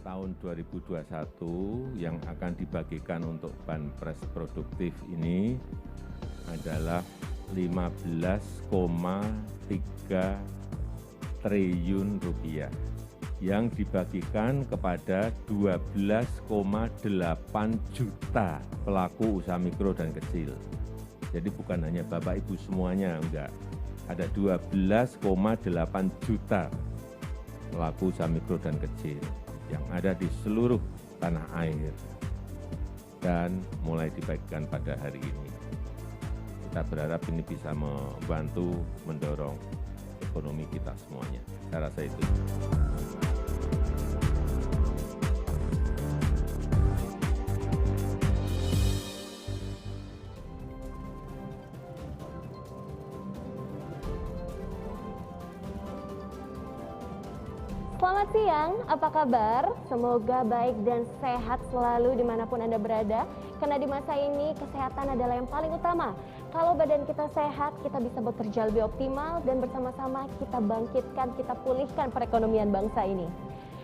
tahun 2021 yang akan dibagikan untuk banpres produktif ini adalah 15,3 triliun rupiah yang dibagikan kepada 12,8 juta pelaku usaha mikro dan kecil. Jadi bukan hanya Bapak Ibu semuanya, enggak. Ada 12,8 juta pelaku usaha mikro dan kecil yang ada di seluruh tanah air dan mulai dibagikan pada hari ini. Kita berharap ini bisa membantu mendorong ekonomi kita semuanya. Saya rasa itu. Selamat siang, apa kabar? Semoga baik dan sehat selalu dimanapun Anda berada. Karena di masa ini kesehatan adalah yang paling utama. Kalau badan kita sehat, kita bisa bekerja lebih optimal dan bersama-sama kita bangkitkan, kita pulihkan perekonomian bangsa ini.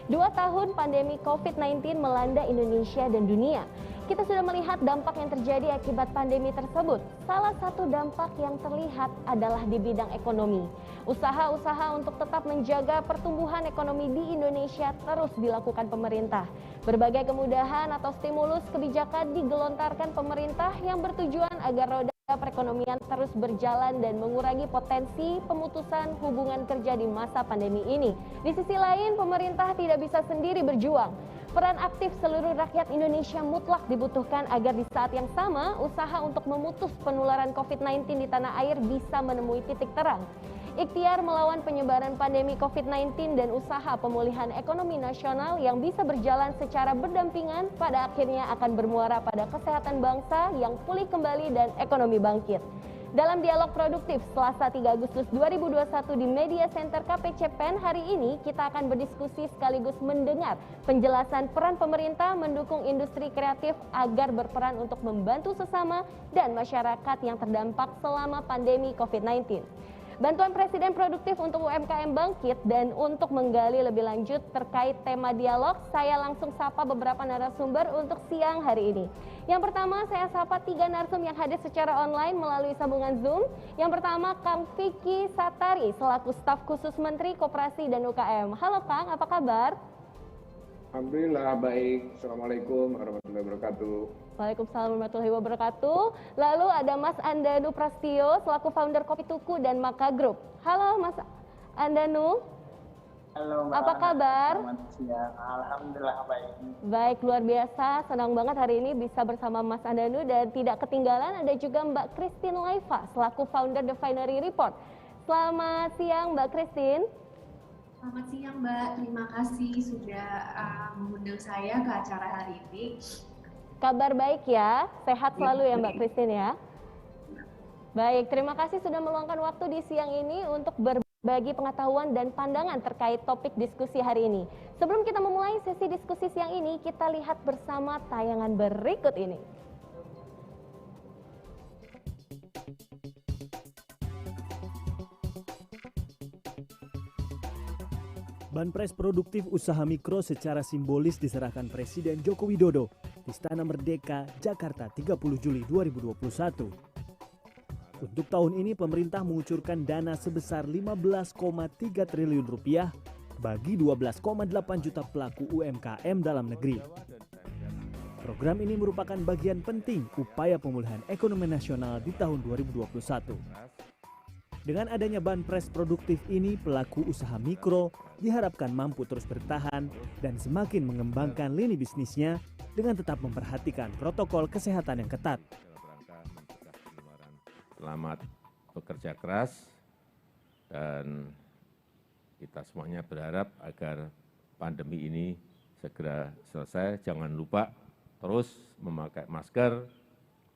2 tahun pandemi COVID-19 melanda Indonesia dan dunia. Kita sudah melihat dampak yang terjadi akibat pandemi tersebut. Salah satu dampak yang terlihat adalah di bidang ekonomi. Usaha-usaha untuk tetap menjaga pertumbuhan ekonomi di Indonesia terus dilakukan pemerintah. Berbagai kemudahan atau stimulus kebijakan digelontarkan pemerintah yang bertujuan agar roda perekonomian terus berjalan dan mengurangi potensi pemutusan hubungan kerja di masa pandemi ini. Di sisi lain, pemerintah tidak bisa sendiri berjuang. Peran aktif seluruh rakyat Indonesia mutlak dibutuhkan agar di saat yang sama usaha untuk memutus penularan COVID-19 di tanah air bisa menemui titik terang. Ikhtiar melawan penyebaran pandemi COVID-19 dan usaha pemulihan ekonomi nasional yang bisa berjalan secara berdampingan pada akhirnya akan bermuara pada kesehatan bangsa yang pulih kembali dan ekonomi bangkit. Dalam dialog produktif Selasa 3 Agustus 2021 di Media Center KPC PEN hari ini, kita akan berdiskusi sekaligus mendengar penjelasan peran pemerintah mendukung industri kreatif agar berperan untuk membantu sesama dan masyarakat yang terdampak selama pandemi COVID-19. Bantuan Presiden Produktif untuk UMKM bangkit, dan untuk menggali lebih lanjut terkait tema dialog, saya langsung sapa beberapa narasumber untuk siang hari ini. Yang pertama, saya sapa 3 narsum yang hadir secara online melalui sambungan Zoom. Yang pertama, Kang Vicky Satari selaku staf khusus Menteri Koperasi dan UKM. Halo Kang, apa kabar? Alhamdulillah baik. Assalamualaikum warahmatullahi wabarakatuh. Waalaikumsalam warahmatullahi wabarakatuh. Lalu ada Mas Andanu Prastio selaku founder Kopi Tuku dan Maka Group. Halo Mas Andanu. Halo Mbak. Apa kabar? Selamat siang. Alhamdulillah baik. Baik, luar biasa. Senang banget hari ini bisa bersama Mas Andanu, dan tidak ketinggalan ada juga Mbak Christine Laifa selaku founder The Finery Report. Selamat siang Mbak Christine. Selamat siang Mbak, terima kasih sudah mengundang saya ke acara hari ini. Kabar baik ya, sehat selalu ya Mbak Christine ya. Baik, terima kasih sudah meluangkan waktu di siang ini untuk berbagi pengetahuan dan pandangan terkait topik diskusi hari ini. Sebelum kita memulai sesi diskusi siang ini, kita lihat bersama tayangan berikut ini. Banpres produktif usaha mikro secara simbolis diserahkan Presiden Joko Widodo di Istana Merdeka, Jakarta 30 Juli 2021. Untuk tahun ini pemerintah mengucurkan dana sebesar 15,3 triliun rupiah bagi 12,8 juta pelaku UMKM dalam negeri. Program ini merupakan bagian penting upaya pemulihan ekonomi nasional di tahun 2021. Dengan adanya banpres produktif ini, pelaku usaha mikro diharapkan mampu terus bertahan dan semakin mengembangkan lini bisnisnya dengan tetap memperhatikan protokol kesehatan yang ketat. Selamat bekerja keras, dan kita semuanya berharap agar pandemi ini segera selesai. Jangan lupa terus memakai masker,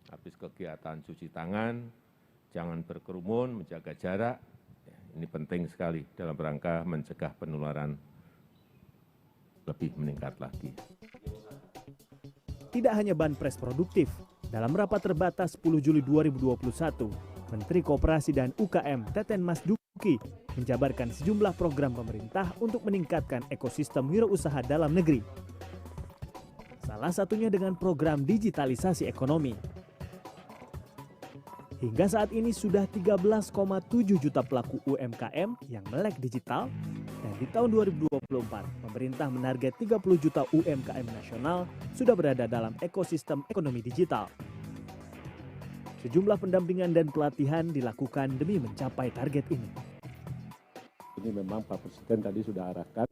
habis kegiatan cuci tangan, jangan berkerumun, menjaga jarak. Ini penting sekali dalam rangka mencegah penularan lebih meningkat lagi. Tidak hanya banpres produktif, dalam rapat terbatas 10 Juli 2021, Menteri Koperasi dan UKM Teten Mas Duki menjabarkan sejumlah program pemerintah untuk meningkatkan ekosistem wirausaha dalam negeri. Salah satunya dengan program digitalisasi ekonomi. Hingga saat ini sudah 13,7 juta pelaku UMKM yang melek digital, dan di tahun 2024 pemerintah menarget 30 juta UMKM nasional sudah berada dalam ekosistem ekonomi digital. Sejumlah pendampingan dan pelatihan dilakukan demi mencapai target ini. Ini memang Pak Presiden tadi sudah arahkan,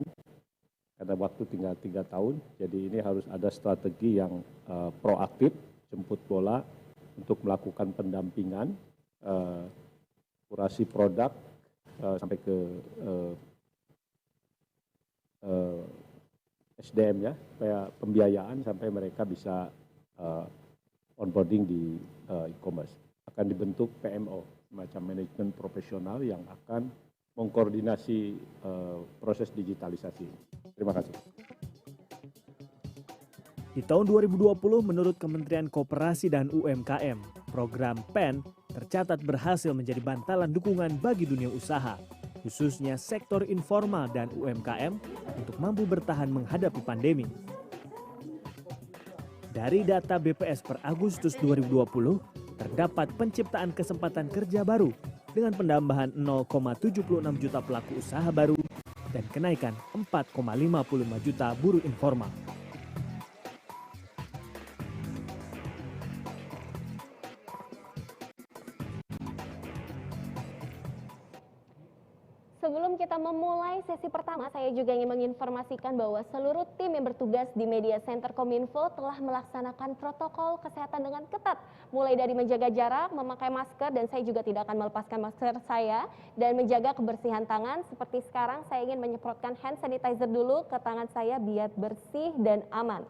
karena waktu tinggal 3 tahun, jadi ini harus ada strategi yang proaktif, jemput bola, untuk melakukan pendampingan, kurasi produk sampai ke SDM ya, supaya pembiayaan sampai mereka bisa onboarding di e-commerce. Akan dibentuk PMO, semacam manajemen profesional yang akan mengkoordinasi proses digitalisasi. Terima kasih. Di tahun 2020, menurut Kementerian Koperasi dan UMKM, program PEN tercatat berhasil menjadi bantalan dukungan bagi dunia usaha, khususnya sektor informal dan UMKM untuk mampu bertahan menghadapi pandemi. Dari data BPS per Agustus 2020, terdapat penciptaan kesempatan kerja baru dengan penambahan 0,76 juta pelaku usaha baru dan kenaikan 4,55 juta buruh informal. Sebelum kita memulai sesi pertama, saya juga ingin menginformasikan bahwa seluruh tim yang bertugas di Media Center Kominfo telah melaksanakan protokol kesehatan dengan ketat. Mulai dari menjaga jarak, memakai masker, dan saya juga tidak akan melepaskan masker saya, dan menjaga kebersihan tangan. Seperti sekarang saya ingin menyemprotkan hand sanitizer dulu ke tangan saya biar bersih dan aman.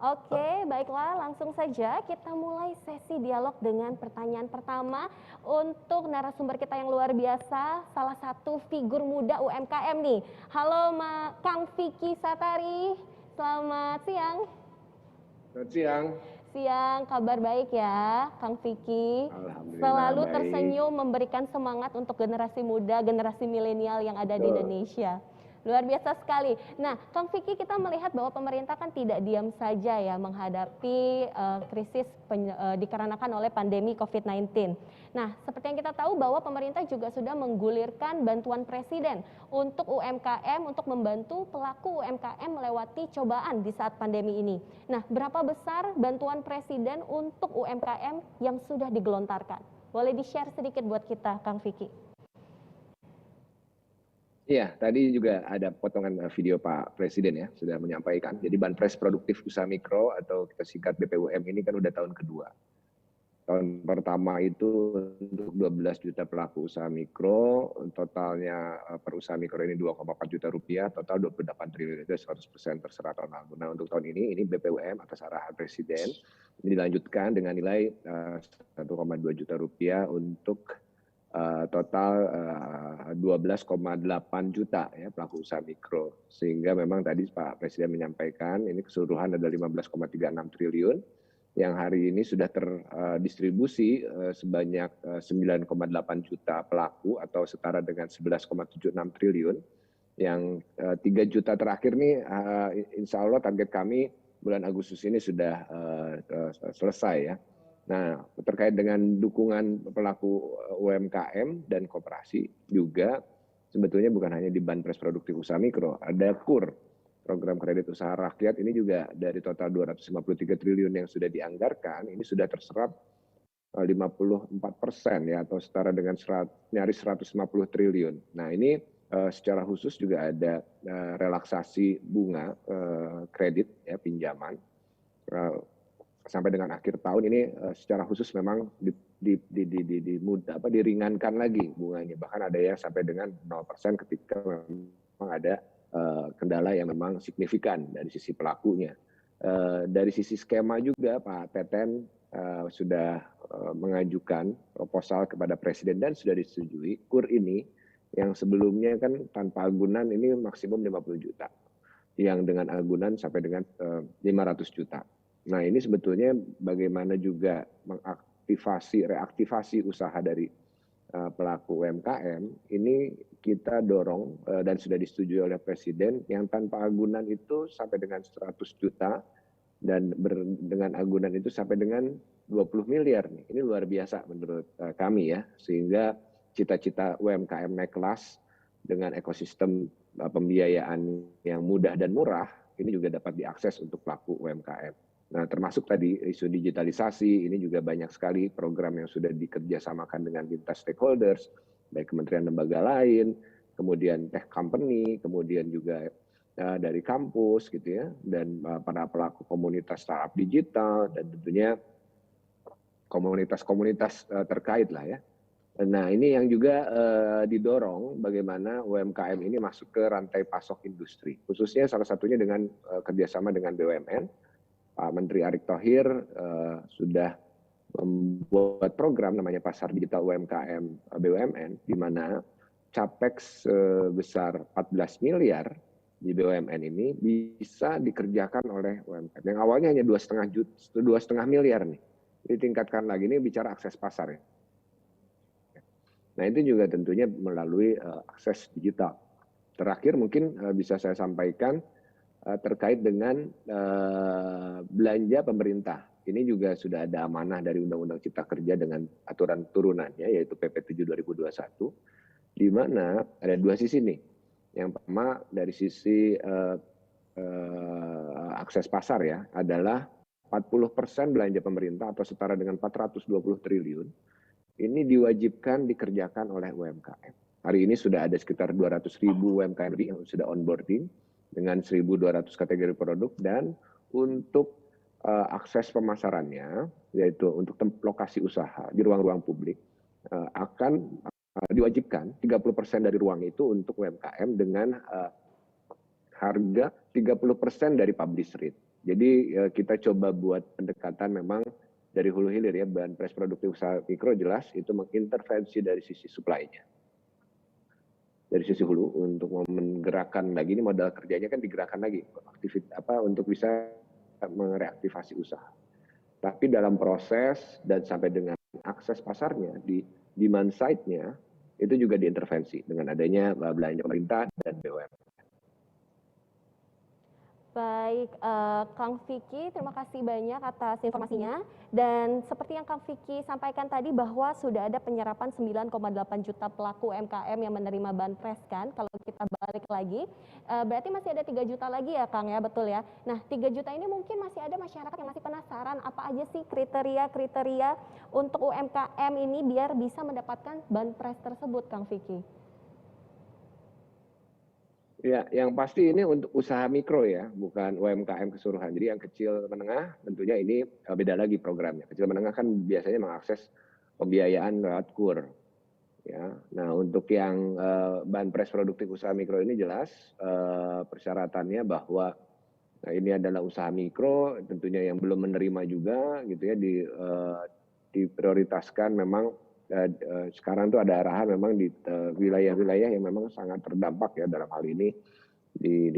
Oke, baiklah, langsung saja kita mulai sesi dialog dengan pertanyaan pertama untuk narasumber kita yang luar biasa, salah satu figur muda UMKM nih. Halo Kang Vicky Satari, selamat siang. Selamat siang. Siang, kabar baik ya Kang Vicky. Alhamdulillah Selalu baik. tersenyum, memberikan semangat untuk generasi muda, generasi milenial yang ada di Indonesia. Luar biasa sekali. Nah, Kang Vicky, kita melihat bahwa pemerintah kan tidak diam saja ya menghadapi krisis dikarenakan oleh pandemi COVID-19. Nah, seperti yang kita tahu bahwa pemerintah juga sudah menggulirkan bantuan presiden untuk UMKM, untuk membantu pelaku UMKM melewati cobaan di saat pandemi ini. Nah, berapa besar bantuan presiden untuk UMKM yang sudah digelontarkan? Boleh di-share sedikit buat kita, Kang Vicky? Iya, tadi juga ada potongan video Pak Presiden ya, sudah menyampaikan. Jadi Banpres Produktif Usaha Mikro atau kita singkat BPUM ini kan udah tahun kedua. Tahun pertama itu untuk 12 juta pelaku usaha mikro, totalnya per usaha mikro ini 2,4 juta rupiah, total 28 triliun, itu 100% terserah tahun lalu. Nah, untuk tahun ini BPUM atas arahan Presiden dilanjutkan dengan nilai 1,2 juta rupiah untuk total 12,8 juta ya pelaku usaha mikro, sehingga memang tadi Pak Presiden menyampaikan ini keseluruhan ada 15,36 triliun yang hari ini sudah terdistribusi sebanyak 9,8 juta pelaku atau setara dengan 11,76 triliun. Yang 3 juta terakhir nih insya Allah target kami bulan Agustus ini sudah selesai ya. Nah, terkait dengan dukungan pelaku UMKM dan koperasi juga sebetulnya bukan hanya di Banpres Produktif Usaha Mikro, ada KUR, program kredit usaha rakyat, ini juga dari total 253 triliun yang sudah dianggarkan, ini sudah terserap 54% ya, atau setara dengan nyaris 150 triliun. Nah, ini secara khusus juga ada relaksasi bunga kredit ya, pinjaman. Sampai dengan akhir tahun ini secara khusus memang diringankan lagi bunganya, bahkan ada yang sampai dengan 0% ketika memang ada kendala yang memang signifikan dari sisi pelakunya. Dari sisi skema juga Pak Teten sudah mengajukan proposal kepada Presiden dan sudah disetujui. KUR ini yang sebelumnya kan tanpa agunan ini maksimum 50 juta, yang dengan agunan sampai dengan 500 juta. Nah, ini sebetulnya bagaimana juga reaktivasi usaha dari pelaku UMKM ini kita dorong dan sudah disetujui oleh Presiden yang tanpa agunan itu sampai dengan 100 juta dan dengan agunan itu sampai dengan 20 miliar nih. Ini luar biasa menurut kami ya, sehingga cita-cita UMKM naik kelas dengan ekosistem pembiayaan yang mudah dan murah ini juga dapat diakses untuk pelaku UMKM. Nah, termasuk tadi isu digitalisasi, ini juga banyak sekali program yang sudah dikerjasamakan dengan lintas stakeholders, baik kementerian lembaga lain, kemudian tech company, kemudian juga dari kampus gitu ya, dan para pelaku komunitas startup digital, dan tentunya komunitas-komunitas terkait lah ya. Nah, ini yang juga didorong bagaimana UMKM ini masuk ke rantai pasok industri, khususnya salah satunya dengan kerjasama dengan BUMN. Pak Menteri Erick Thohir sudah membuat program namanya Pasar Digital UMKM BUMN, di mana capex sebesar 14 miliar di BUMN ini bisa dikerjakan oleh UMKM. Yang awalnya hanya 2,5 miliar nih. Ditingkatkan lagi, ini bicara akses pasar ya. Nah, itu juga tentunya melalui akses digital. Terakhir mungkin bisa saya sampaikan terkait dengan belanja pemerintah. Ini juga sudah ada amanah dari Undang-Undang Cipta Kerja dengan aturan turunannya, yaitu PP 7 2021, di mana ada dua sisi nih. Yang pertama dari sisi akses pasar ya, adalah 40% belanja pemerintah atau setara dengan 420 triliun, ini diwajibkan dikerjakan oleh UMKM. Hari ini sudah ada sekitar 200.000 UMKM yang sudah onboarding dengan 1.200 kategori produk, dan untuk akses pemasarannya, yaitu untuk lokasi usaha di ruang-ruang publik, akan diwajibkan 30% dari ruang itu untuk UMKM dengan harga 30% dari publish rate. Jadi kita coba buat pendekatan memang dari hulu hilir ya, Banpres Produktif Usaha Mikro jelas itu mengintervensi dari sisi supply-nya. Dari sisi hulu untuk menggerakkan lagi, ini modal kerjanya kan digerakkan lagi untuk bisa mereaktivasi usaha. Tapi dalam proses dan sampai dengan akses pasarnya di demand side-nya itu juga diintervensi dengan adanya belanja pemerintah dan BUMN. Baik, Kang Vicky, terima kasih banyak atas informasinya. Dan seperti yang Kang Vicky sampaikan tadi bahwa sudah ada penyerapan 9,8 juta pelaku UMKM yang menerima Banpres kan, kalau kita balik lagi. Berarti masih ada 3 juta lagi ya Kang ya, betul ya? Nah 3 juta ini mungkin masih ada masyarakat yang masih penasaran apa aja sih kriteria-kriteria untuk UMKM ini biar bisa mendapatkan Banpres tersebut Kang Vicky. Ya, yang pasti ini untuk usaha mikro ya, bukan UMKM keseluruhan. Jadi yang kecil menengah tentunya ini beda lagi programnya. Kecil menengah kan biasanya mengakses pembiayaan lewat KUR. Ya, nah untuk yang Banpres Produktif Usaha Mikro ini jelas persyaratannya bahwa ini adalah usaha mikro, tentunya yang belum menerima juga gitu ya, diprioritaskan memang. Sekarang tuh ada arahan memang di wilayah-wilayah yang memang sangat terdampak ya dalam hal ini di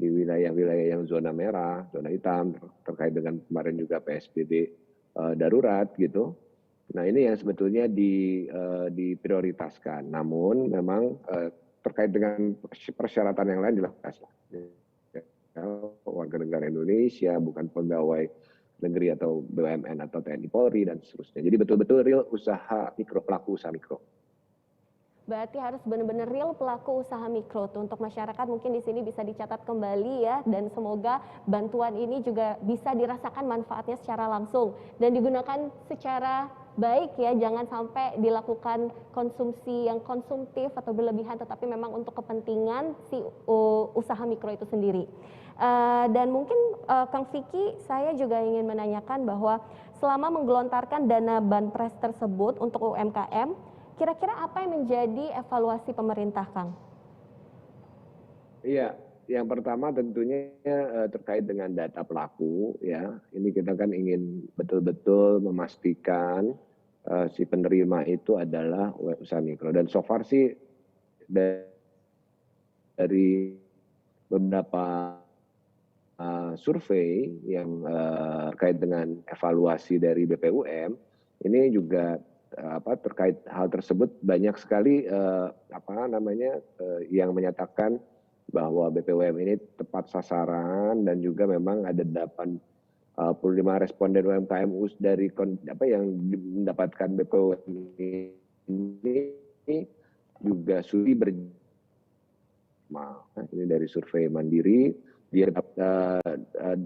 wilayah-wilayah yang zona merah, zona hitam, terkait dengan kemarin juga PSBB darurat gitu. Nah ini yang sebetulnya diprioritaskan. Namun memang terkait dengan persyaratan yang lain jelas lah. Warga negara Indonesia, bukan pegawai negeri atau BUMN atau TNI Polri dan seterusnya. Jadi betul-betul real usaha mikro, pelaku usaha mikro. Berarti harus benar-benar real pelaku usaha mikro tuh. Untuk masyarakat mungkin di sini bisa dicatat kembali ya, dan semoga bantuan ini juga bisa dirasakan manfaatnya secara langsung dan digunakan secara baik ya, jangan sampai dilakukan konsumsi yang konsumtif atau berlebihan, tetapi memang untuk kepentingan si usaha mikro itu sendiri. Dan mungkin Kang Vicky, saya juga ingin menanyakan bahwa selama menggelontarkan dana Banpres tersebut untuk UMKM, kira-kira apa yang menjadi evaluasi pemerintah, Kang? Iya, yang pertama tentunya terkait dengan data pelaku ya. Ini kita kan ingin betul-betul memastikan si penerima itu adalah usaha mikro. Dan so far sih dari beberapa survei yang terkait dengan evaluasi dari BPUM, ini juga terkait hal tersebut banyak sekali yang menyatakan bahwa BPUM ini tepat sasaran dan juga memang ada 85 responden UMKM dari yang mendapatkan BPUM ini juga sudah ini dari survei Mandiri, dia 22%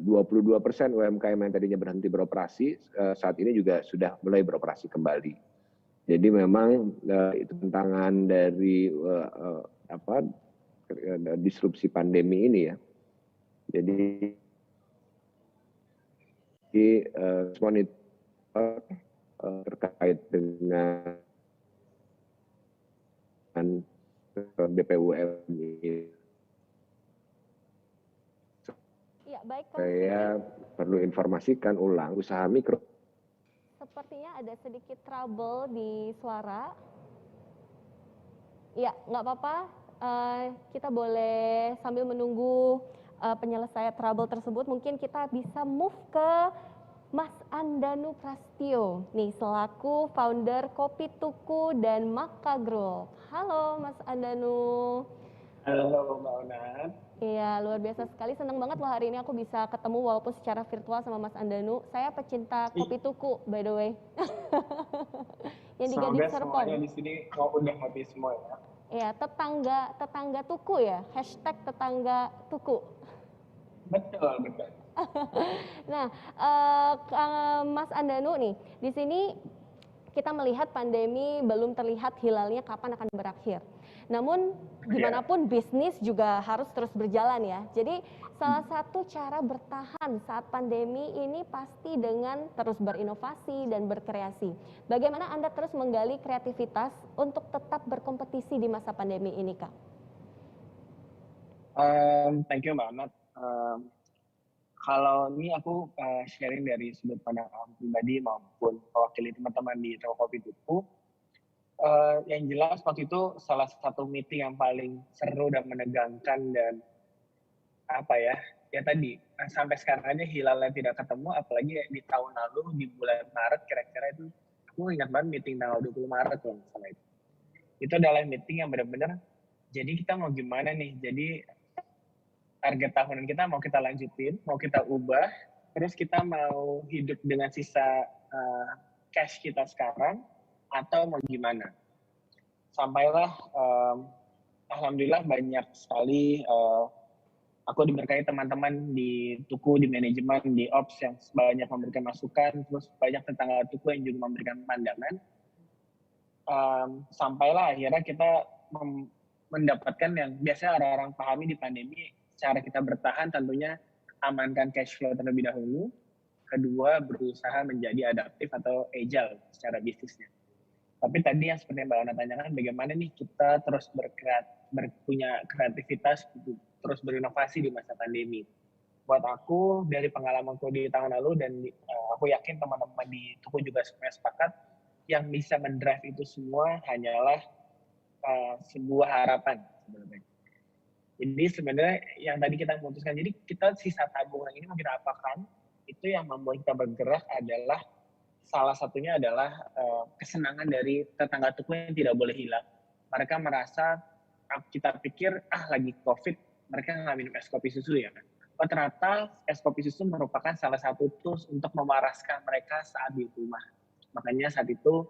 UMKM yang tadinya berhenti beroperasi saat ini juga sudah mulai beroperasi kembali. Jadi memang itu tantangan dari disrupsi pandemi ini ya. Jadi monitor terkait dengan BPUM ini. Ya, baik, saya perlu informasikan ulang usaha mikro. Sepertinya ada sedikit trouble di suara. Ya, nggak apa-apa. Kita boleh sambil menunggu penyelesaian trouble tersebut, mungkin kita bisa move ke Mas Andanu Prastio, nih selaku founder Kopi Tuku dan Makagro. Halo Mas Andanu. Halo Mbak Onat. Iya, luar biasa sekali. Senang banget loh hari ini aku bisa ketemu walaupun secara virtual sama Mas Andanu. Saya pecinta Kopi Tuku, by the way. Yang di Gading Serpong. Semuanya di sini udah ngopi semua ya. Iya, tetangga tuku ya. Hashtag tetangga tuku. Betul, betul. Nah, Mas Andanu nih, di sini kita melihat pandemi belum terlihat hilalnya kapan akan berakhir. Namun gimana pun bisnis juga harus terus berjalan ya. Jadi salah satu cara bertahan saat pandemi ini pasti dengan terus berinovasi dan berkreasi. Bagaimana Anda terus menggali kreativitas untuk tetap berkompetisi di masa pandemi ini, Kak? Thank you Mbak Onat. Kalau ini aku sharing dari sudut pandang pribadi maupun mewakili teman-teman di Toko Kopi Tuku. Yang jelas waktu itu salah satu meeting yang paling seru dan menegangkan dan tadi sampai sekarang aja hilalnya tidak ketemu, apalagi di tahun lalu di bulan Maret kira-kira itu aku ingat banget meeting tanggal 20 Maret kalau misalnya itu adalah meeting yang benar-benar jadi kita mau gimana nih, jadi target tahunan kita mau kita lanjutin, mau kita ubah, terus kita mau hidup dengan sisa cash kita sekarang atau mau gimana. Sampailah alhamdulillah banyak sekali aku diberkahi teman-teman di Tuku, di manajemen, di ops yang banyak memberikan masukan, terus banyak tetangga Tuku yang juga memberikan pandangan. Sampailah akhirnya kita mendapatkan yang biasanya orang-orang pahami di pandemi, cara kita bertahan tentunya amankan cash flow terlebih dahulu. Kedua, berusaha menjadi adaptif atau agile secara bisnisnya. Tapi tadi yang seperti yang Mbak Ana tanyakan, bagaimana nih kita terus punya kreativitas, terus berinovasi di masa pandemi. Buat aku, dari pengalamanku di tahun lalu, dan aku yakin teman-teman di Tuku juga semuanya sepakat, yang bisa mendrive itu semua hanyalah sebuah harapan sebenarnya. Jadi sebenarnya yang tadi kita memutuskan, jadi kita sisa tabungan ini mau kita apakan, itu yang membuat kita bergerak adalah salah satunya adalah kesenangan dari tetangga Tuku yang tidak boleh hilang. Mereka merasa, kita pikir lagi COVID, mereka nggak minum es kopi susu ya kan. Oh ternyata es kopi susu merupakan salah satu tools untuk memaraskan mereka saat di rumah. Makanya saat itu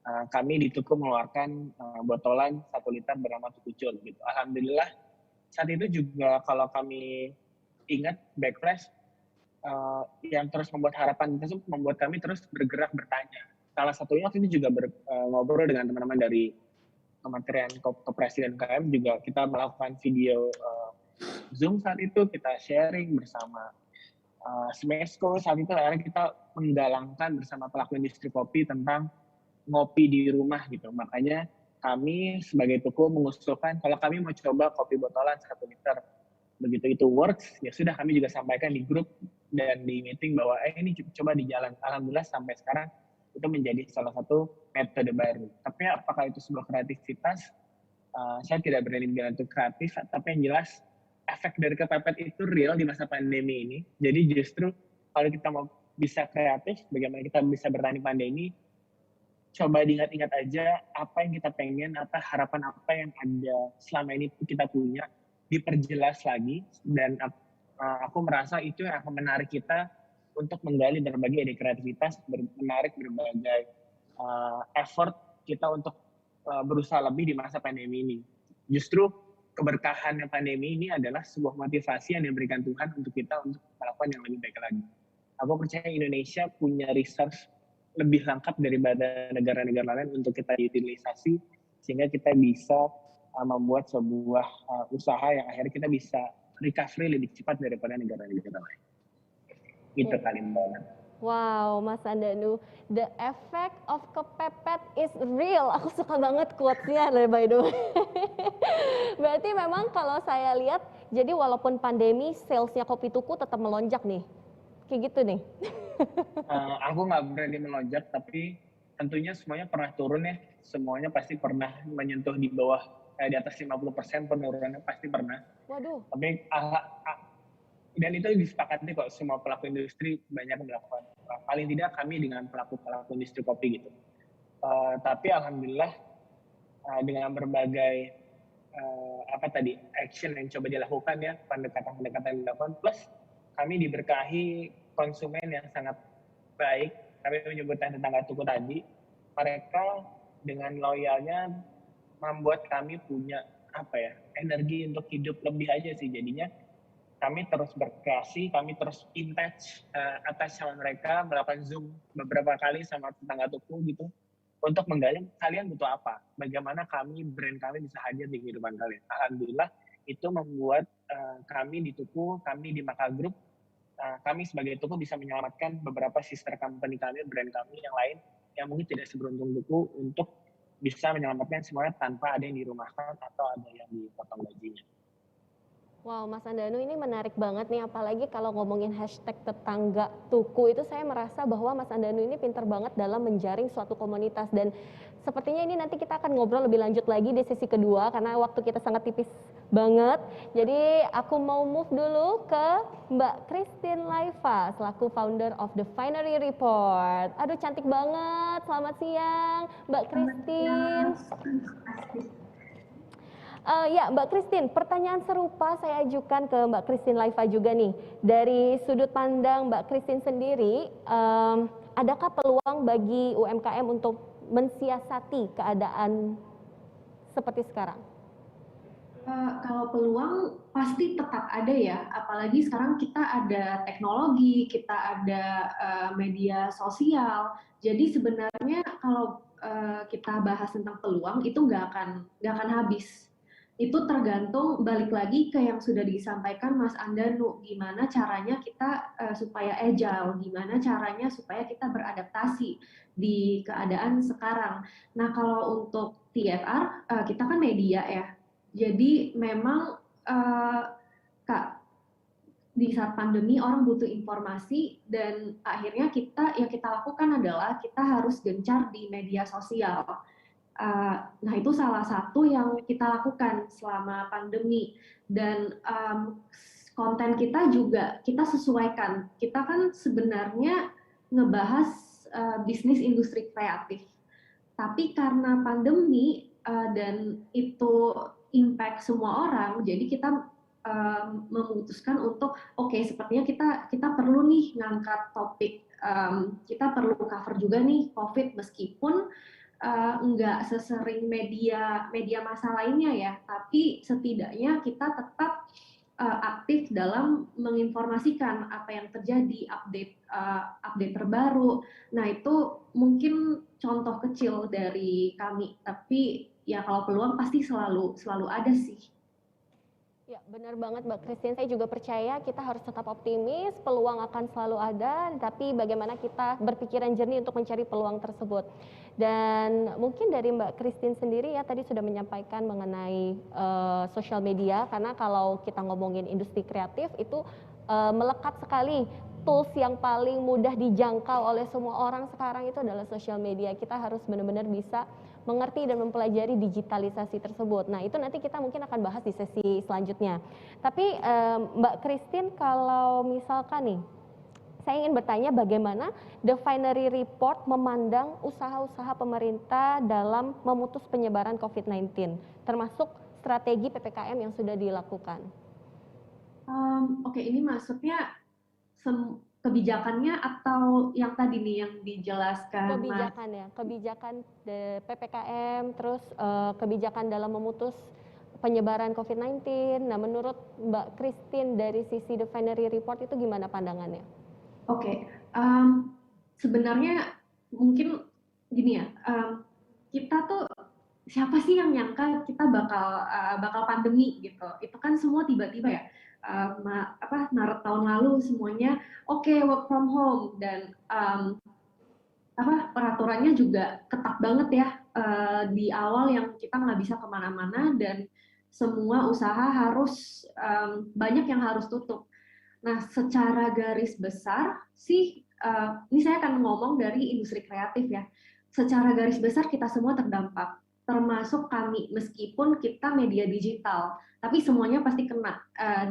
kami di Tuku mengeluarkan botolan 1 liter bernama Tukucul gitu. Alhamdulillah saat itu juga kalau kami ingat backflash yang terus membuat harapan tersebut membuat kami terus bergerak bertanya. Salah satunya waktu itu juga ngobrol dengan teman-teman dari Kementerian Koperasi dan UMKM juga kita melakukan video Zoom saat itu, kita sharing bersama Smesco. Saat itu akhirnya kita menggalangkan bersama pelaku industri kopi tentang ngopi di rumah gitu. Makanya kami sebagai Tuku mengusulkan kalau kami mau coba kopi botolan 1 liter. Begitu itu works, ya sudah kami juga sampaikan di grup dan di meeting bahwa ini coba di jalan. Alhamdulillah sampai sekarang itu menjadi salah satu metode baru. Tapi apakah itu sebuah kreativitas? Saya tidak berani bilang itu kreatif, tapi yang jelas efek dari kepepet itu real di masa pandemi ini. Jadi justru kalau kita mau bisa kreatif, bagaimana kita bisa bertahan di pandemi, coba diingat-ingat aja apa yang kita pengen, apa harapan apa yang ada selama ini kita punya, diperjelas lagi, dan aku merasa itu yang akan menarik kita untuk menggali berbagai ide kreativitas, menarik berbagai effort kita untuk berusaha lebih di masa pandemi ini. Justru keberkahan pandemi ini adalah sebuah motivasi yang diberikan Tuhan untuk kita untuk melakukan yang lebih baik lagi. Aku percaya Indonesia punya resource lebih lengkap daripada negara-negara lain untuk kita utilisasi, sehingga kita bisa membuat sebuah usaha yang akhirnya kita bisa recovery lebih cepat daripada negara-negara lain. Itu kali Mbak. Wow, Mas Andanu, the effect of kepepet is real. Aku suka banget quotes-nya, by the way. Berarti memang kalau saya lihat, jadi walaupun pandemi, sales-nya Kopi Tuku tetap melonjak nih. Kayak gitu nih. Aku nggak berani melonjak, tapi tentunya semuanya pernah turun ya. Semuanya pasti pernah menyentuh di bawah, di atas 50% penurunannya pasti pernah. Waduh. Tapi dan itu disepakati kok semua pelaku industri banyak melakukan. Paling tidak kami dengan pelaku industri kopi gitu. Tapi alhamdulillah dengan berbagai action yang coba dilakukan ya, pendekatan yang dilakukan, plus kami diberkahi konsumen yang sangat baik. Kami menyebutkan tetangga tuku tadi, mereka dengan loyalnya membuat kami punya energi untuk hidup lebih aja sih. Jadinya kami terus berkreasi, kami terus in touch sama mereka, melakukan Zoom beberapa kali sama tetangga tuku gitu, untuk menggali kalian butuh apa, bagaimana brand kami bisa hadir di kehidupan kalian. Alhamdulillah itu membuat kami di Tuku, kami di Maka Group, kami sebagai Tuku bisa menyelamatkan beberapa sister company kami, brand kami yang lain yang mungkin tidak seberuntung Tuku untuk bisa menyelamatkan semuanya tanpa ada yang dirumahkan atau ada yang dipotong gajinya. Wow, Mas Andanu, ini menarik banget nih, apalagi kalau ngomongin hashtag tetangga tuku itu saya merasa bahwa Mas Andanu ini pintar banget dalam menjaring suatu komunitas, dan sepertinya ini nanti kita akan ngobrol lebih lanjut lagi di sesi kedua karena waktu kita sangat tipis banget. Jadi aku mau move dulu ke Mbak Christine Laifa selaku founder of The Finery Report. Aduh, cantik banget. Selamat siang Mbak Christine. Ya Mbak Christine, pertanyaan serupa saya ajukan ke Mbak Christine Laifa juga nih. Dari sudut pandang Mbak Christine sendiri, adakah peluang bagi UMKM untuk mensiasati keadaan seperti sekarang? Kalau peluang pasti tetap ada ya, apalagi sekarang kita ada teknologi, kita ada media sosial. Jadi sebenarnya kalau kita bahas tentang peluang itu nggak akan habis. Itu tergantung balik lagi ke yang sudah disampaikan Mas Andanu, gimana caranya kita supaya agile, gimana caranya supaya kita beradaptasi di keadaan sekarang. Nah kalau untuk TFR, kita kan media ya, jadi memang Kak, di saat pandemi orang butuh informasi, dan akhirnya yang kita lakukan adalah kita harus gencar di media sosial. Nah itu salah satu yang kita lakukan selama pandemi, dan konten kita juga kita sesuaikan. Kita kan sebenarnya ngebahas bisnis industri kreatif, tapi karena pandemi dan itu impact semua orang, jadi kita memutuskan untuk sepertinya kita perlu nih ngangkat topik, kita perlu cover juga nih COVID, meskipun nggak sesering media massa lainnya ya, tapi setidaknya kita tetap aktif dalam menginformasikan apa yang terjadi, update terbaru. Nah itu mungkin contoh kecil dari kami, tapi ya kalau peluang pasti selalu ada sih. Ya, benar banget Mbak Christine. Saya juga percaya kita harus tetap optimis, peluang akan selalu ada, tapi bagaimana kita berpikiran jernih untuk mencari peluang tersebut. Dan mungkin dari Mbak Christine sendiri ya tadi sudah menyampaikan mengenai sosial media, karena kalau kita ngomongin industri kreatif itu melekat sekali. Tools yang paling mudah dijangkau oleh semua orang sekarang itu adalah sosial media. Kita harus benar-benar bisa mengerti dan mempelajari digitalisasi tersebut. Nah itu nanti kita mungkin akan bahas di sesi selanjutnya. Tapi Mbak Christine, kalau misalkan nih Saya ingin bertanya bagaimana The Finery Report memandang usaha-usaha pemerintah dalam memutus penyebaran COVID-19, termasuk strategi PPKM yang sudah dilakukan. Oke, ini maksudnya kebijakannya atau yang tadi nih yang dijelaskan? Kebijakan PPKM, terus kebijakan dalam memutus penyebaran COVID-19. Nah, menurut Mbak Christine dari sisi The Finery Report itu gimana pandangannya? Oke, sebenarnya mungkin gini ya, kita tuh siapa sih yang nyangka kita bakal pandemi gitu? Itu kan semua tiba-tiba ya. Maret tahun lalu semuanya work from home dan peraturannya juga ketat banget ya di awal yang kita nggak bisa kemana-mana dan semua usaha harus banyak yang harus tutup. Nah, secara garis besar sih, ini saya akan ngomong dari industri kreatif ya. Secara garis besar kita semua terdampak, termasuk kami, meskipun kita media digital, tapi semuanya pasti kena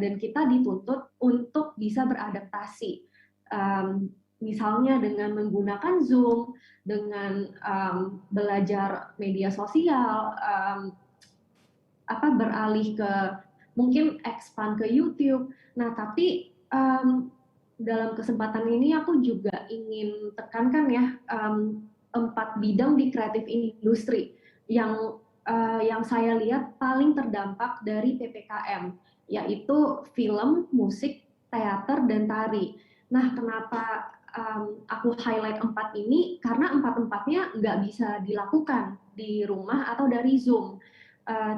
dan kita dituntut untuk bisa beradaptasi. Misalnya dengan menggunakan Zoom, dengan belajar media sosial, beralih ke mungkin expand ke YouTube. Nah, tapi dalam kesempatan ini aku juga ingin tekankan ya 4 bidang di kreatif industri yang saya lihat paling terdampak dari PPKM, yaitu film, musik, teater, dan tari. Nah, kenapa aku highlight 4 ini? Karena 4-empatnya nggak bisa dilakukan di rumah atau dari Zoom.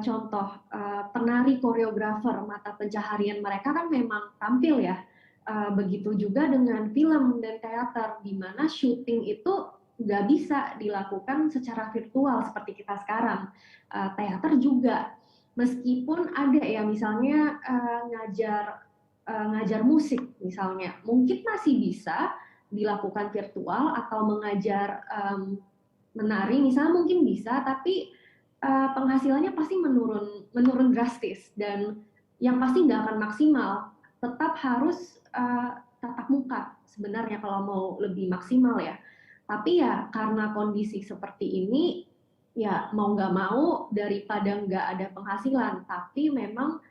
Contoh, penari koreografer, mata pencaharian mereka kan memang tampil ya. Begitu juga dengan film dan teater, di mana syuting itu nggak bisa dilakukan secara virtual seperti kita sekarang. Teater juga, meskipun ada ya misalnya ngajar musik misalnya, mungkin masih bisa dilakukan virtual atau mengajar menari misalnya mungkin bisa, tapi penghasilannya pasti menurun drastis dan yang pasti nggak akan maksimal. Tetap harus tatap muka sebenarnya kalau mau lebih maksimal ya. Tapi ya karena kondisi seperti ini ya mau nggak mau daripada nggak ada penghasilan. Tapi memang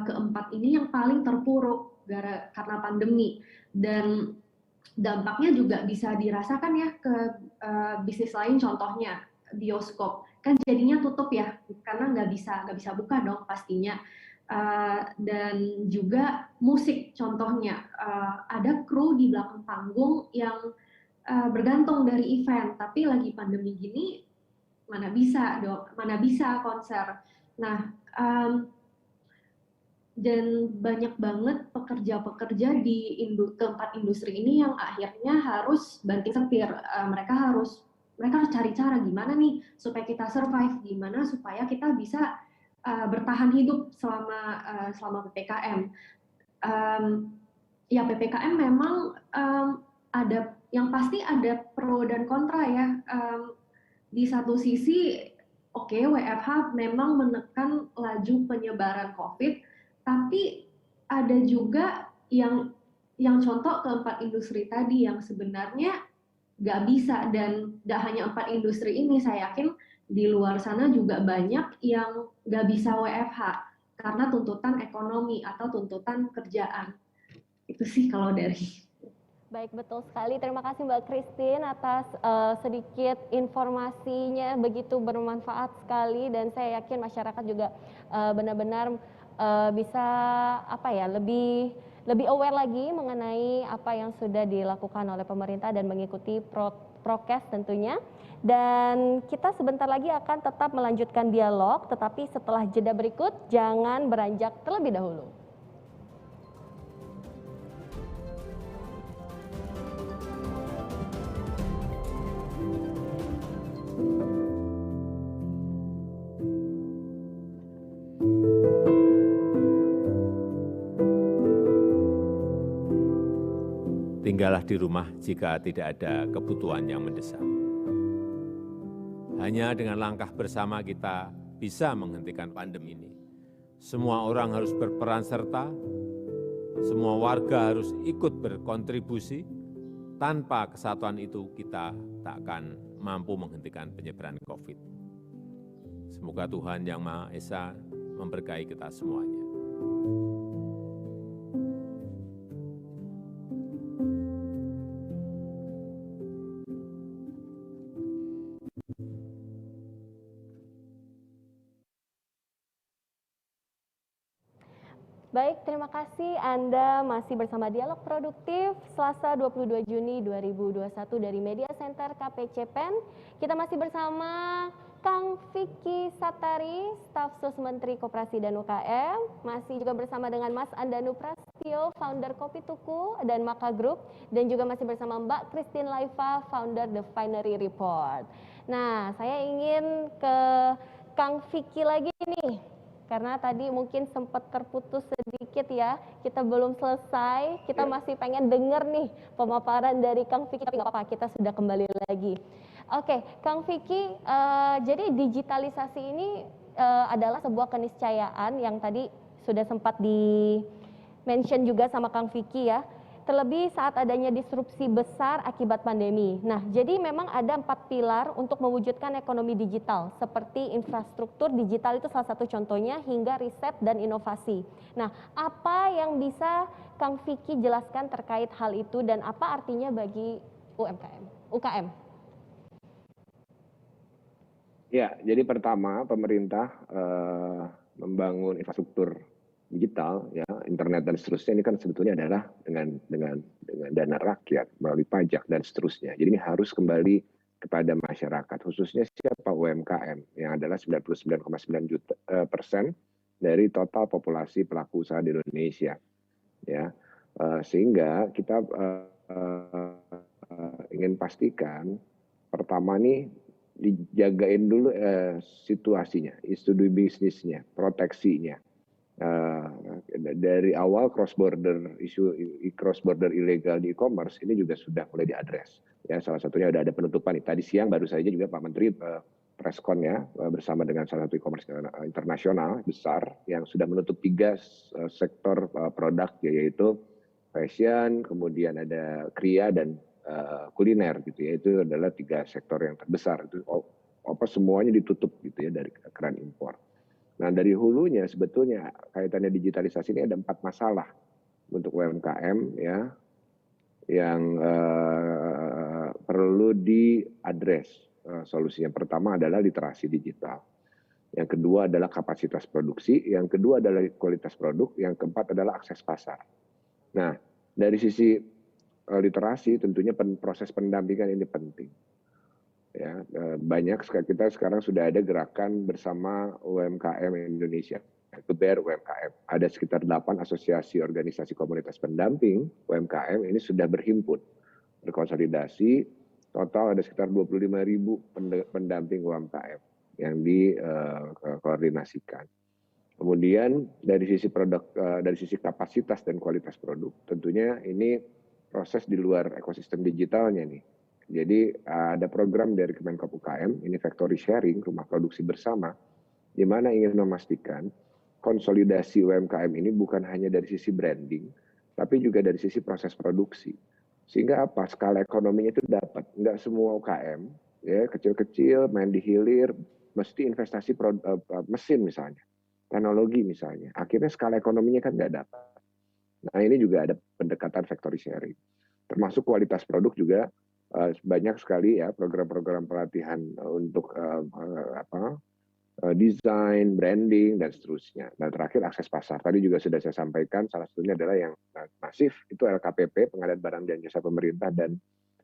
keempat ini yang paling terpuruk karena pandemi dan dampaknya juga bisa dirasakan ya ke bisnis lain, contohnya bioskop kan jadinya tutup ya karena nggak bisa buka dong pastinya. Dan juga musik contohnya ada kru di belakang panggung yang bergantung dari event, tapi lagi pandemi gini mana bisa konser. Nah, dan banyak banget pekerja-pekerja di keempat industri ini yang akhirnya harus banting setir. Mereka harus cari cara gimana nih supaya kita survive, gimana supaya kita bisa bertahan hidup selama PPKM. Ya PPKM memang ada yang pasti ada pro dan kontra ya. Di satu sisi WFH memang menekan laju penyebaran COVID, tapi ada juga yang contoh keempat industri tadi yang sebenarnya nggak bisa, dan nggak hanya 4 industri ini, saya yakin di luar sana juga banyak yang nggak bisa WFH karena tuntutan ekonomi atau tuntutan kerjaan. Itu sih kalau dari. Baik, betul sekali. Terima kasih Mbak Christine atas sedikit informasinya, begitu bermanfaat sekali, dan saya yakin masyarakat juga benar-benar bisa lebih aware lagi mengenai apa yang sudah dilakukan oleh pemerintah dan mengikuti prokes tentunya. Dan kita sebentar lagi akan tetap melanjutkan dialog, tetapi setelah jeda berikut jangan beranjak terlebih dahulu. Tinggallah di rumah jika tidak ada kebutuhan yang mendesak. Hanya dengan langkah bersama kita bisa menghentikan pandemi ini. Semua orang harus berperan serta Semua warga harus ikut berkontribusi. Tanpa kesatuan itu kita tak akan mampu menghentikan penyebaran COVID. Semoga Tuhan Yang Maha Esa memberkahi kita semuanya. Baik, terima kasih Anda masih bersama Dialog Produktif Selasa 22 Juni 2021 dari Media Center KPC PEN. Kita masih bersama Kang Vicky Satari, Staf Sus Menteri Koperasi dan UKM. Masih juga bersama dengan Mas Andanu Prastio, Founder Kopi Tuku dan Maka Group. Dan juga masih bersama Mbak Christine Laifa, Founder The Finery Report. Nah, saya ingin ke Kang Vicky lagi nih. Karena tadi mungkin sempat terputus sedikit ya, kita belum selesai, kita masih pengen denger nih pemaparan dari Kang Vicky, tapi nggak apa-apa, kita sudah kembali lagi. Oke, Kang Vicky, jadi digitalisasi ini adalah sebuah keniscayaan yang tadi sudah sempat di-mention juga sama Kang Vicky ya, terlebih saat adanya disrupsi besar akibat pandemi. Nah, jadi memang ada 4 pilar untuk mewujudkan ekonomi digital, seperti infrastruktur digital itu salah satu contohnya, hingga riset dan inovasi. Nah, apa yang bisa Kang Vicky jelaskan terkait hal itu dan apa artinya bagi UKM? Ya, jadi pertama pemerintah membangun infrastruktur digital, ya, internet dan seterusnya, ini kan sebetulnya adalah dengan dana rakyat melalui pajak dan seterusnya. Jadi ini harus kembali kepada masyarakat, khususnya siapa UMKM yang adalah 99,9% dari total populasi pelaku usaha di Indonesia, ya. Sehingga kita ingin pastikan pertama nih dijagain dulu situasinya, studi bisnisnya, proteksinya. Dari awal isu cross border ilegal di e-commerce ini juga sudah mulai diadres. Ya, salah satunya ada penutupan. Tadi siang baru saja juga Pak Menteri preskon ya bersama dengan salah satu e-commerce internasional besar yang sudah menutup 3 sektor produk, yaitu fashion, kemudian ada kriya dan kuliner gitu ya. Itu adalah 3 sektor yang terbesar. Itu semuanya ditutup gitu ya dari keran impor. Nah, dari hulunya sebetulnya kaitannya digitalisasi ini ada 4 masalah untuk UMKM ya yang perlu diadres. Solusinya pertama adalah literasi digital. Yang kedua adalah kapasitas produksi, yang kedua adalah kualitas produk, yang keempat adalah akses pasar. Nah, dari sisi literasi tentunya proses pendampingan ini penting. Ya, banyak kita sekarang sudah ada gerakan bersama UMKM Indonesia, GBER UMKM. Ada sekitar 8 asosiasi organisasi komunitas pendamping UMKM ini sudah berhimpun, berkonsolidasi. Total ada sekitar 25.000 pendamping UMKM yang dikoordinasikan. Kemudian dari sisi produk, dari sisi kapasitas dan kualitas produk, tentunya ini proses di luar ekosistem digitalnya nih. Jadi ada program dari Kemenkop UKM, ini factory sharing, rumah produksi bersama, di mana ingin memastikan konsolidasi UMKM ini bukan hanya dari sisi branding, tapi juga dari sisi proses produksi. Sehingga apa? Skala ekonominya itu dapat. Enggak semua UKM, ya kecil-kecil, main di hilir, mesti investasi mesin misalnya, teknologi misalnya. Akhirnya skala ekonominya kan nggak dapat. Nah, ini juga ada pendekatan factory sharing. Termasuk kualitas produk juga. Banyak sekali ya program-program pelatihan untuk desain, branding dan seterusnya. Dan terakhir akses pasar. Tadi juga sudah saya sampaikan, salah satunya adalah yang masif itu LKPP, Pengadaan Barang dan Jasa Pemerintah, dan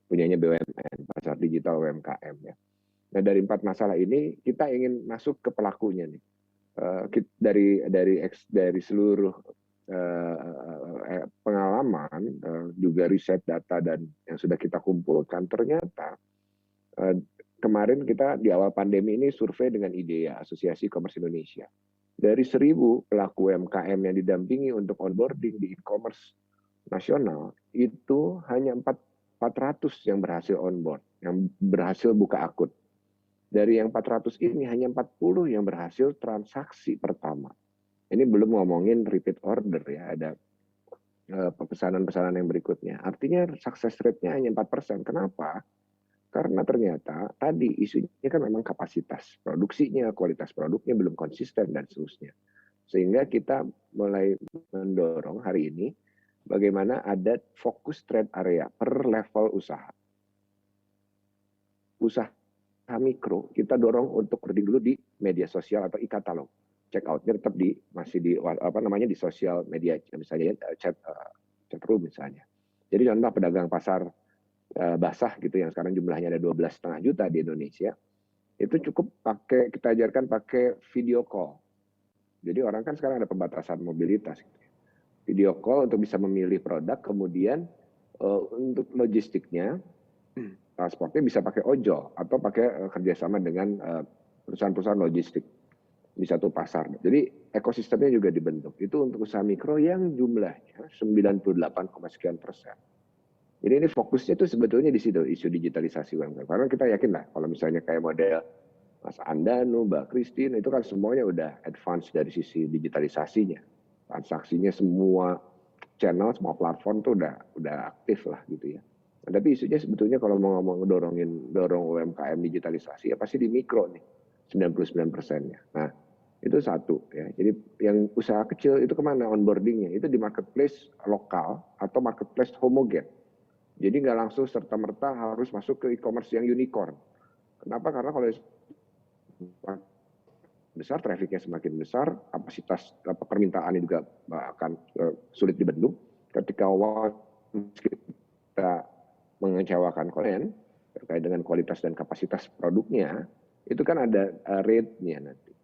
punyanya BUMN, pasar digital UMKM ya. Nah, dari 4 masalah ini kita ingin masuk ke pelakunya nih. Dari seluruh pengalaman, juga riset data dan yang sudah kita kumpulkan, ternyata kemarin kita di awal pandemi ini survei dengan IDEA, Asosiasi E-commerce Indonesia. Dari 1.000 pelaku UMKM yang didampingi untuk onboarding di e-commerce nasional, itu hanya 400 yang berhasil onboard, yang berhasil buka akun. Dari yang 400 ini hanya 40 yang berhasil transaksi pertama. Ini belum ngomongin repeat order ya, ada pesanan-pesanan yang berikutnya. Artinya success rate-nya hanya 4%. Kenapa? Karena ternyata tadi isunya kan memang kapasitas produksinya, kualitas produknya belum konsisten dan seterusnya. Sehingga kita mulai mendorong hari ini bagaimana ada fokus trade area per level usaha. Usaha mikro kita dorong untuk berdiri dulu di media sosial atau e-katalog. Check out-nya tetap masih di di sosial media, misalnya chat room misalnya. Jadi contoh pedagang pasar basah gitu yang sekarang jumlahnya ada 12,5 juta di Indonesia, itu cukup kita ajarkan pakai video call. Jadi orang kan sekarang ada pembatasan mobilitas. Gitu. Video call untuk bisa memilih produk, kemudian untuk logistiknya, transportnya bisa pakai ojol atau pakai kerjasama dengan perusahaan-perusahaan logistik di satu pasar. Jadi ekosistemnya juga dibentuk. Itu untuk usaha mikro yang jumlahnya 98,sekian%. Jadi ini fokusnya itu sebetulnya di situ, isu digitalisasi UMKM. Karena kita yakin lah, kalau misalnya kayak model Mas Andanu, Mbak Christine, itu kan semuanya udah advance dari sisi digitalisasinya. Transaksinya semua channel, semua platform tuh udah aktif lah gitu ya. Nah, tapi isunya sebetulnya kalau mau ngomong dorong UMKM digitalisasi, ya pasti di mikro nih, 99%-nya. Nah, itu satu ya. Jadi yang usaha kecil itu kemana onboardingnya? Itu di marketplace lokal atau marketplace homogen. Jadi nggak langsung serta-merta harus masuk ke e-commerce yang unicorn. Kenapa? Karena kalau besar, trafficnya semakin besar, kapasitas permintaannya juga akan sulit dibendung. Ketika kita mengecewakan klien terkait dengan kualitas dan kapasitas produknya, itu kan ada rate-nya nanti.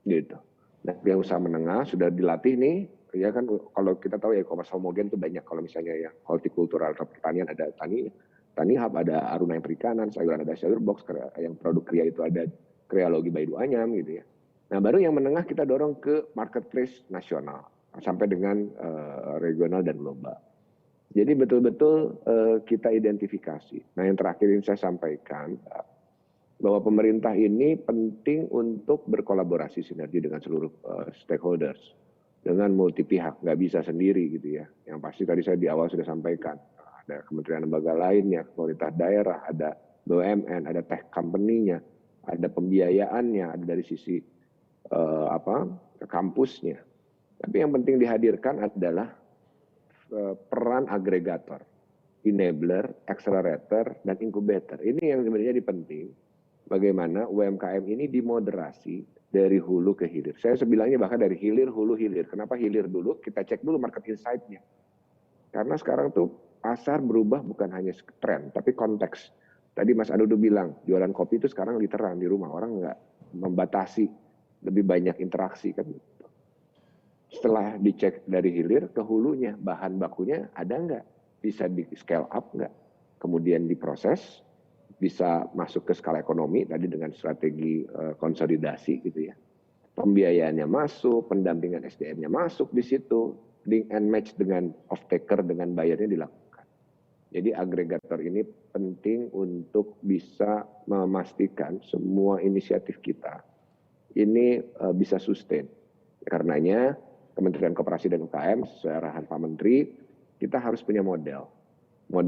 Gitu. Nah, yang usaha menengah sudah dilatih nih, ya kan kalau kita tahu ya e-commerce homogen itu banyak. Kalau misalnya ya hortikultural atau pertanian ada Tani Hub, ada Aruna yang perikanan, sayuran ada sayur box, yang produk kria itu ada Krealogi by Duanyam gitu ya. Nah, baru yang menengah kita dorong ke marketplace nasional sampai dengan regional dan global. Jadi betul-betul kita identifikasi. Nah, yang terakhir ini saya sampaikan bahwa pemerintah ini penting untuk berkolaborasi sinergi dengan seluruh stakeholders, dengan multi pihak, nggak bisa sendiri gitu ya. Yang pasti tadi saya di awal sudah sampaikan, ada kementerian lembaga lainnya, pemerintah daerah, ada BUMN, ada tech company-nya, ada pembiayaannya, ada dari sisi kampusnya. Tapi yang penting dihadirkan adalah peran agregator, enabler, accelerator, dan incubator. Ini yang sebenarnya penting. Bagaimana UMKM ini dimoderasi dari hulu ke hilir. Saya sebilangnya bahkan dari hilir, hulu, hilir. Kenapa hilir dulu? Kita cek dulu market insight-nya. Karena sekarang tuh pasar berubah bukan hanya tren, tapi konteks. Tadi Mas Adudu bilang, jualan kopi itu sekarang literan di rumah. Orang nggak membatasi, lebih banyak interaksi kan. Setelah dicek dari hilir ke hulunya, bahan bakunya ada nggak? Bisa di scale up nggak? Kemudian diproses, bisa masuk ke skala ekonomi tadi dengan strategi konsolidasi gitu ya. Pembiayaannya masuk, pendampingan SDM-nya masuk di situ, link and match dengan off-taker, dengan bayarnya dilakukan. Jadi agregator ini penting untuk bisa memastikan semua inisiatif kita ini bisa sustain. Karenanya Kementerian Koperasi dan UKM sesuai arahan Pak Menteri, kita harus punya model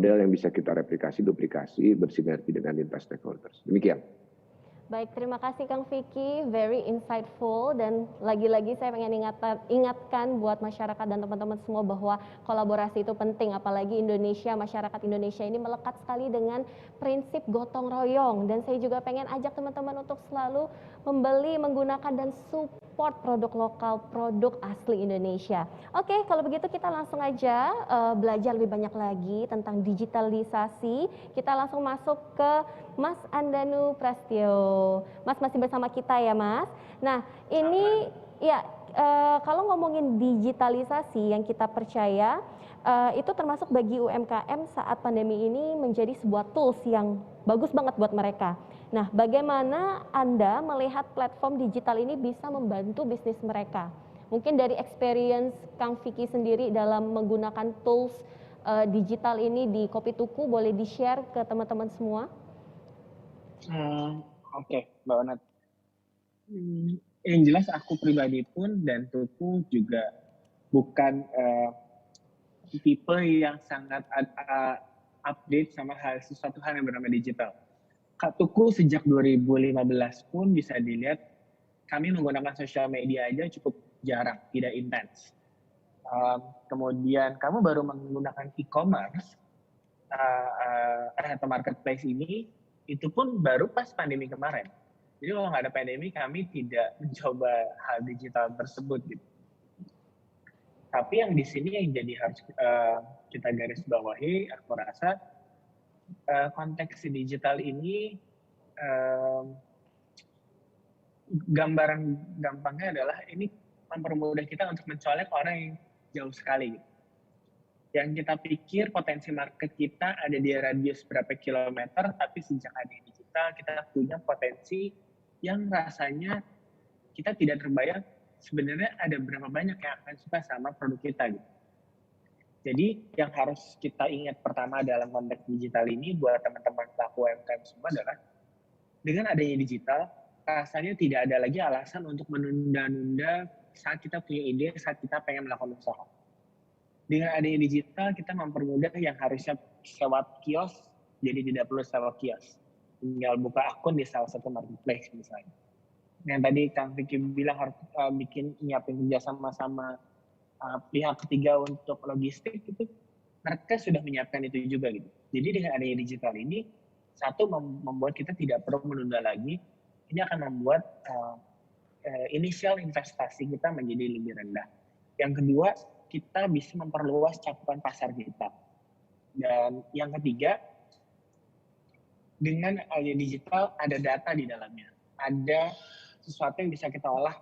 yang bisa kita replikasi, duplikasi, bersinergi dengan lintas stakeholders. Demikian. Baik, terima kasih Kang Vicky, very insightful, dan lagi-lagi saya pengen ingatkan buat masyarakat dan teman-teman semua bahwa kolaborasi itu penting, apalagi masyarakat Indonesia ini melekat sekali dengan prinsip gotong royong, dan saya juga pengen ajak teman-teman untuk selalu membeli, menggunakan, dan support produk lokal, produk asli Indonesia. Oke, kalau begitu kita langsung aja belajar lebih banyak lagi tentang digitalisasi. Kita langsung masuk ke Mas Andanu Prastyo. Mas masih bersama kita ya Mas. Nah ini ya kalau ngomongin digitalisasi yang kita percaya itu termasuk bagi UMKM saat pandemi ini menjadi sebuah tools yang bagus banget buat mereka. Nah bagaimana Anda melihat platform digital ini bisa membantu bisnis mereka? Mungkin dari experience Kang Vicky sendiri dalam menggunakan tools digital ini di Kopi Tuku, boleh di-share ke teman-teman semua? Oke, Mbak Onat. Yang jelas aku pribadi pun dan Tuku juga bukan tipe yang sangat update sama sesuatu hal yang bernama digital. Kak Tuku sejak 2015 pun bisa dilihat kami menggunakan sosial media aja cukup jarang, tidak intens. Kemudian kamu baru menggunakan e-commerce atau marketplace ini, itu pun baru pas pandemi kemarin. Jadi kalau nggak ada pandemi, kami tidak mencoba hal digital tersebut gitu. Tapi yang di sini yang jadi harus kita garis bawahi, aku rasa konteks digital ini gambaran gampangnya adalah ini mempermudah kita untuk mencolek orang yang jauh sekali. Yang kita pikir potensi market kita ada di radius berapa kilometer, tapi sejak ada digital kita punya potensi yang rasanya kita tidak terbayang sebenarnya ada berapa banyak yang akan suka sama produk kita gitu. Jadi yang harus kita ingat pertama dalam konteks digital ini buat teman-teman pelaku UMKM semua adalah dengan adanya digital, rasanya tidak ada lagi alasan untuk menunda-nunda saat kita punya ide, saat kita pengen melakukan usaha. Dengan adanya digital, kita mempermudah yang harusnya sewa kios, jadi tidak perlu sewa kios. Tinggal buka akun di salah satu marketplace misalnya. Yang tadi Kang Vicky bilang harus nyiapin kerjasama sama pihak ketiga untuk logistik, itu mereka sudah menyiapkan itu juga gitu. Jadi dengan adanya digital ini, satu membuat kita tidak perlu menunda lagi. Ini akan membuat initial investasi kita menjadi lebih rendah. Yang kedua, kita bisa memperluas cakupan pasar kita. Dan yang ketiga, dengan adanya digital ada data di dalamnya. Ada sesuatu yang bisa kita olah,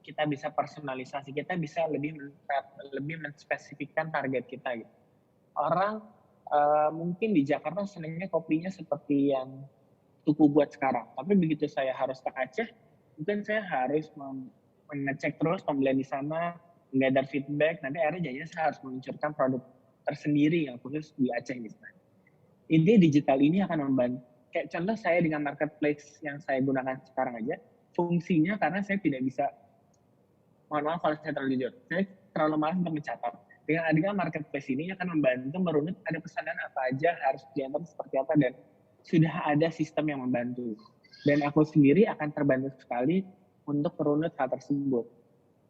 kita bisa personalisasi, kita bisa lebih menspesifikkan target kita gitu. Orang mungkin di Jakarta senangnya kopinya seperti yang Tuku buat sekarang. Tapi begitu saya harus ke Aceh, mungkin saya harus mengecek terus pembelian di sana, menggather feedback, nanti akhirnya jadinya saya harus meluncurkan produk tersendiri yang khusus di Aceh misalnya. Ini digital ini akan membantu. Kayak contoh saya dengan marketplace yang saya gunakan sekarang aja, fungsinya karena saya tidak bisa, mohon maaf kalau saya terlalu jujur, saya terlalu malas untuk mencatat. Dengan adanya marketplace ini akan membantu merunut ada pesanan apa aja, harus diantar seperti apa, dan sudah ada sistem yang membantu. Dan aku sendiri akan terbantu sekali untuk merunut hal tersebut.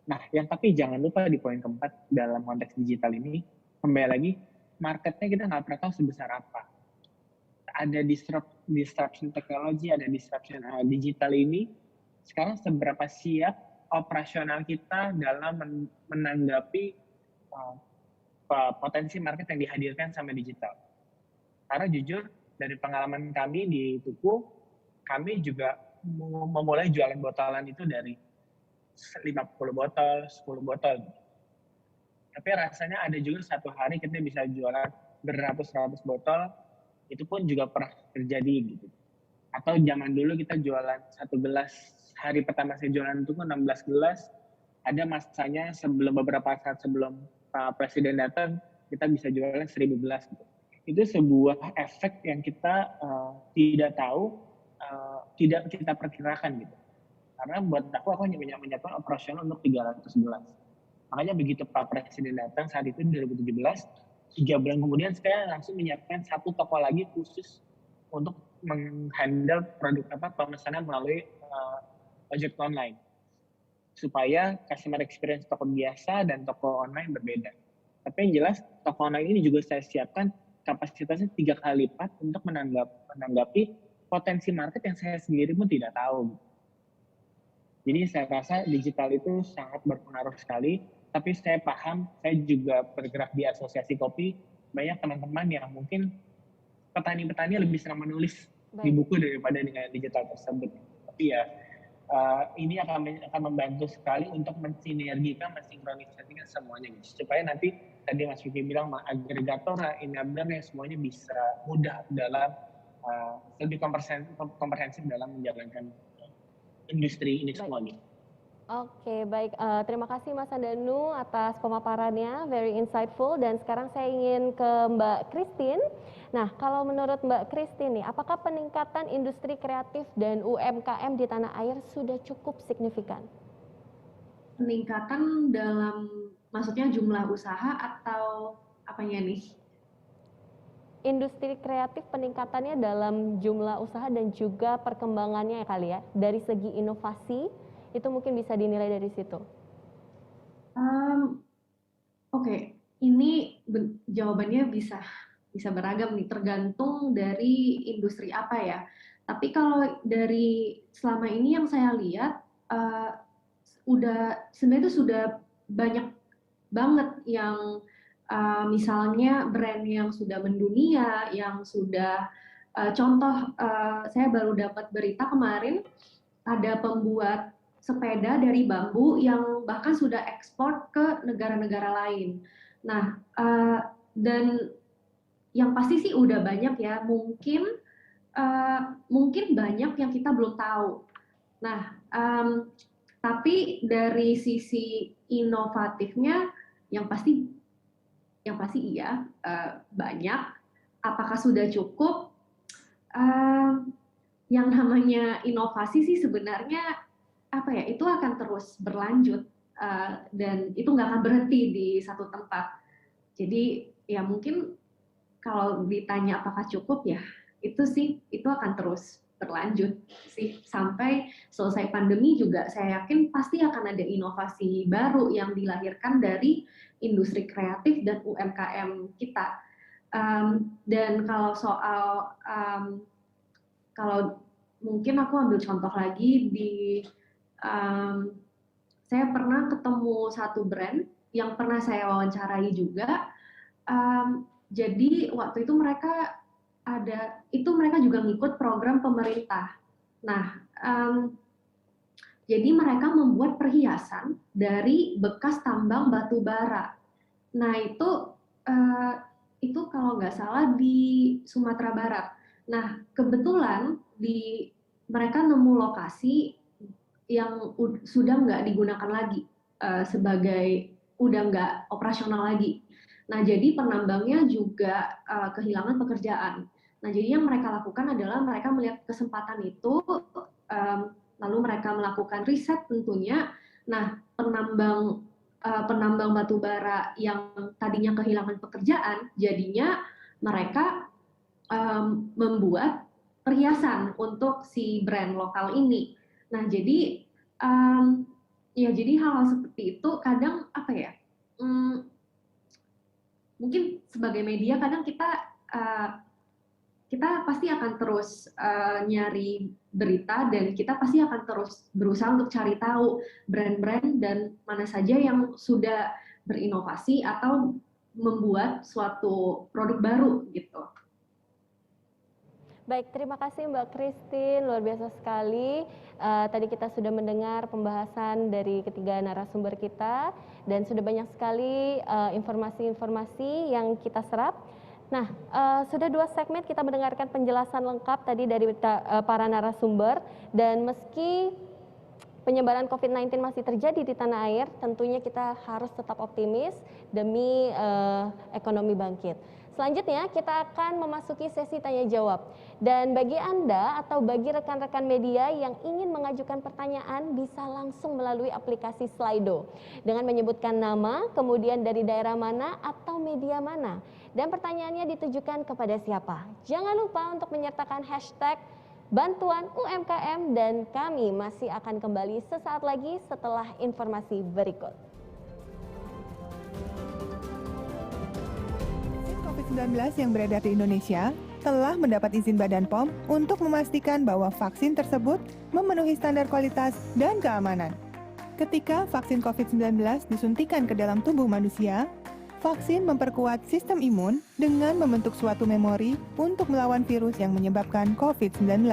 Nah, yang tapi jangan lupa di poin keempat dalam konteks digital ini, kembali lagi, marketnya kita nggak pernah tahu sebesar apa. Ada disruption teknologi, ada disruption digital ini, sekarang seberapa siap operasional kita dalam menanggapi potensi market yang dihadirkan sama digital. Karena jujur, dari pengalaman kami di Tuku, kami juga memulai jualan botolan itu dari 50 botol, 10 botol. Tapi rasanya ada juga satu hari kita bisa jualan beratus-ratus botol, itu pun juga pernah terjadi gitu. Atau zaman dulu kita jualan 1 gelas, hari pertama saya jualan itu 16 gelas, ada masanya beberapa saat sebelum Pak Presiden datang, kita bisa jualan 1000 gelas gitu. Itu sebuah efek yang kita tidak tahu, tidak kita perkirakan gitu. Karena buat aku hanya menyiapkan operasional untuk 300 gelas. Makanya begitu Pak Presiden datang saat itu 2017, 3 bulan kemudian saya langsung menyiapkan satu toko lagi khusus untuk menghandle produk pemesanan melalui ojek online. Supaya customer experience toko biasa dan toko online berbeda. Tapi yang jelas toko online ini juga saya siapkan kapasitasnya 3 kali lipat untuk menanggapi potensi market yang saya sendiri pun tidak tahu. Jadi saya rasa digital itu sangat berpengaruh sekali, tapi saya paham, saya juga bergerak di asosiasi kopi, banyak teman-teman yang mungkin petani-petani lebih senang menulis di buku daripada dengan digital tersebut. Tapi ya, ini akan membantu sekali untuk mensinergikan, mensinkronisasikan semuanya gitu. Supaya nanti tadi Mas Vicky bilang agregator, enabler semuanya bisa mudah dalam lebih komprehensif dalam menjalankan industri ini semua nih. Oke, baik. Terima kasih Mas Andanu atas pemaparannya, very insightful. Dan sekarang saya ingin ke Mbak Christine. Nah, kalau menurut Mbak Christine nih, apakah peningkatan industri kreatif dan UMKM di tanah air sudah cukup signifikan? Peningkatan dalam, maksudnya jumlah usaha atau apanya nih? Industri kreatif peningkatannya dalam jumlah usaha dan juga perkembangannya ya kali ya. Dari segi inovasi itu mungkin bisa dinilai dari situ. Oke, ini jawabannya bisa beragam nih, tergantung dari industri apa ya. Tapi kalau dari selama ini yang saya lihat, sebenarnya itu sudah banyak banget yang misalnya brand yang sudah mendunia, yang sudah contoh saya baru dapat berita kemarin ada pembuat sepeda dari bambu yang bahkan sudah ekspor ke negara-negara lain. Nah, dan yang pasti sih udah banyak ya, mungkin banyak yang kita belum tahu. Nah, tapi dari sisi inovatifnya yang pasti iya, banyak. Apakah sudah cukup? Yang namanya inovasi sih sebenarnya itu akan terus berlanjut dan itu nggak akan berhenti di satu tempat. Jadi ya mungkin kalau ditanya apakah cukup ya itu akan terus berlanjut sih sampai selesai pandemi juga. Saya yakin pasti akan ada inovasi baru yang dilahirkan dari industri kreatif dan UMKM kita. Dan kalau soal kalau mungkin aku ambil contoh lagi saya pernah ketemu satu brand yang pernah saya wawancarai juga. Jadi waktu itu mereka juga ngikut program pemerintah. Nah, jadi mereka membuat perhiasan dari bekas tambang batu bara. Nah, itu kalau nggak salah di Sumatera Barat. Nah, kebetulan mereka nemu lokasi yang sudah nggak digunakan lagi udah nggak operasional lagi. Nah, jadi penambangnya juga kehilangan pekerjaan. Nah, jadi yang mereka lakukan adalah mereka melihat kesempatan itu, lalu mereka melakukan riset tentunya. Nah, penambang batu bara yang tadinya kehilangan pekerjaan, jadinya mereka membuat perhiasan untuk si brand lokal ini. Nah, jadi jadi hal-hal seperti itu kadang mungkin sebagai media kadang kita pasti akan terus nyari berita dan kita pasti akan terus berusaha untuk cari tahu brand-brand dan mana saja yang sudah berinovasi atau membuat suatu produk baru gitu. Baik, terima kasih Mbak Christine, luar biasa sekali. Tadi kita sudah mendengar pembahasan dari ketiga narasumber kita dan sudah banyak sekali informasi-informasi yang kita serap. Nah, sudah 2 segmen kita mendengarkan penjelasan lengkap tadi dari para narasumber dan meski penyebaran COVID-19 masih terjadi di tanah air, tentunya kita harus tetap optimis demi ekonomi bangkit. Selanjutnya kita akan memasuki sesi tanya jawab. Dan bagi Anda atau bagi rekan-rekan media yang ingin mengajukan pertanyaan bisa langsung melalui aplikasi Slido dengan menyebutkan nama, kemudian dari daerah mana atau media mana. Dan pertanyaannya ditujukan kepada siapa. Jangan lupa untuk menyertakan hashtag bantuan UMKM dan kami masih akan kembali sesaat lagi setelah informasi berikut. COVID-19 yang beredar di Indonesia telah mendapat izin Badan POM untuk memastikan bahwa vaksin tersebut memenuhi standar kualitas dan keamanan. Ketika vaksin COVID-19 disuntikan ke dalam tubuh manusia, vaksin memperkuat sistem imun dengan membentuk suatu memori untuk melawan virus yang menyebabkan COVID-19.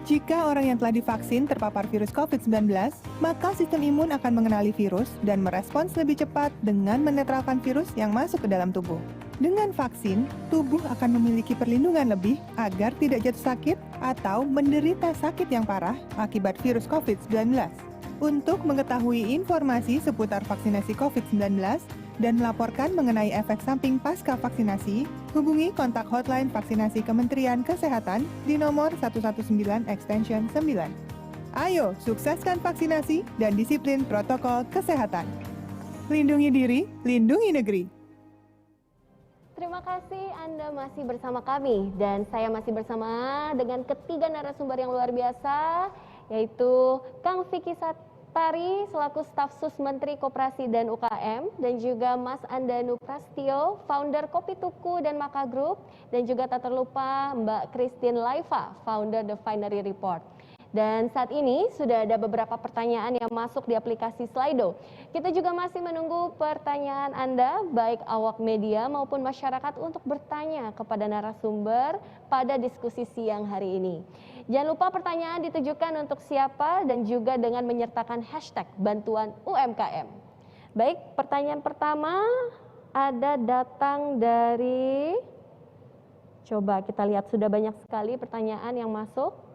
Jika orang yang telah divaksin terpapar virus COVID-19, maka sistem imun akan mengenali virus dan merespons lebih cepat dengan menetralkan virus yang masuk ke dalam tubuh. Dengan vaksin, tubuh akan memiliki perlindungan lebih agar tidak jatuh sakit atau menderita sakit yang parah akibat virus COVID-19. Untuk mengetahui informasi seputar vaksinasi COVID-19 dan melaporkan mengenai efek samping pasca vaksinasi, hubungi kontak hotline vaksinasi Kementerian Kesehatan di nomor 119 extension 9. Ayo, sukseskan vaksinasi dan disiplin protokol kesehatan. Lindungi diri, lindungi negeri. Terima kasih Anda masih bersama kami dan saya masih bersama dengan ketiga narasumber yang luar biasa, yaitu Kang Vicky Satari selaku staf sus Menteri Koperasi dan UKM, dan juga Mas Andanu Prastio, founder Kopi Tuku dan Maka Group, dan juga tak terlupa Mbak Christine Laifa, founder The Finery Report. Dan saat ini sudah ada beberapa pertanyaan yang masuk di aplikasi Slido. Kita juga masih menunggu pertanyaan Anda, baik awak media maupun masyarakat, untuk bertanya kepada narasumber pada diskusi siang hari ini. Jangan lupa pertanyaan ditujukan untuk siapa dan juga dengan menyertakan hashtag bantuan UMKM. Baik, pertanyaan pertama ada datang dari, coba kita lihat, sudah banyak sekali pertanyaan yang masuk.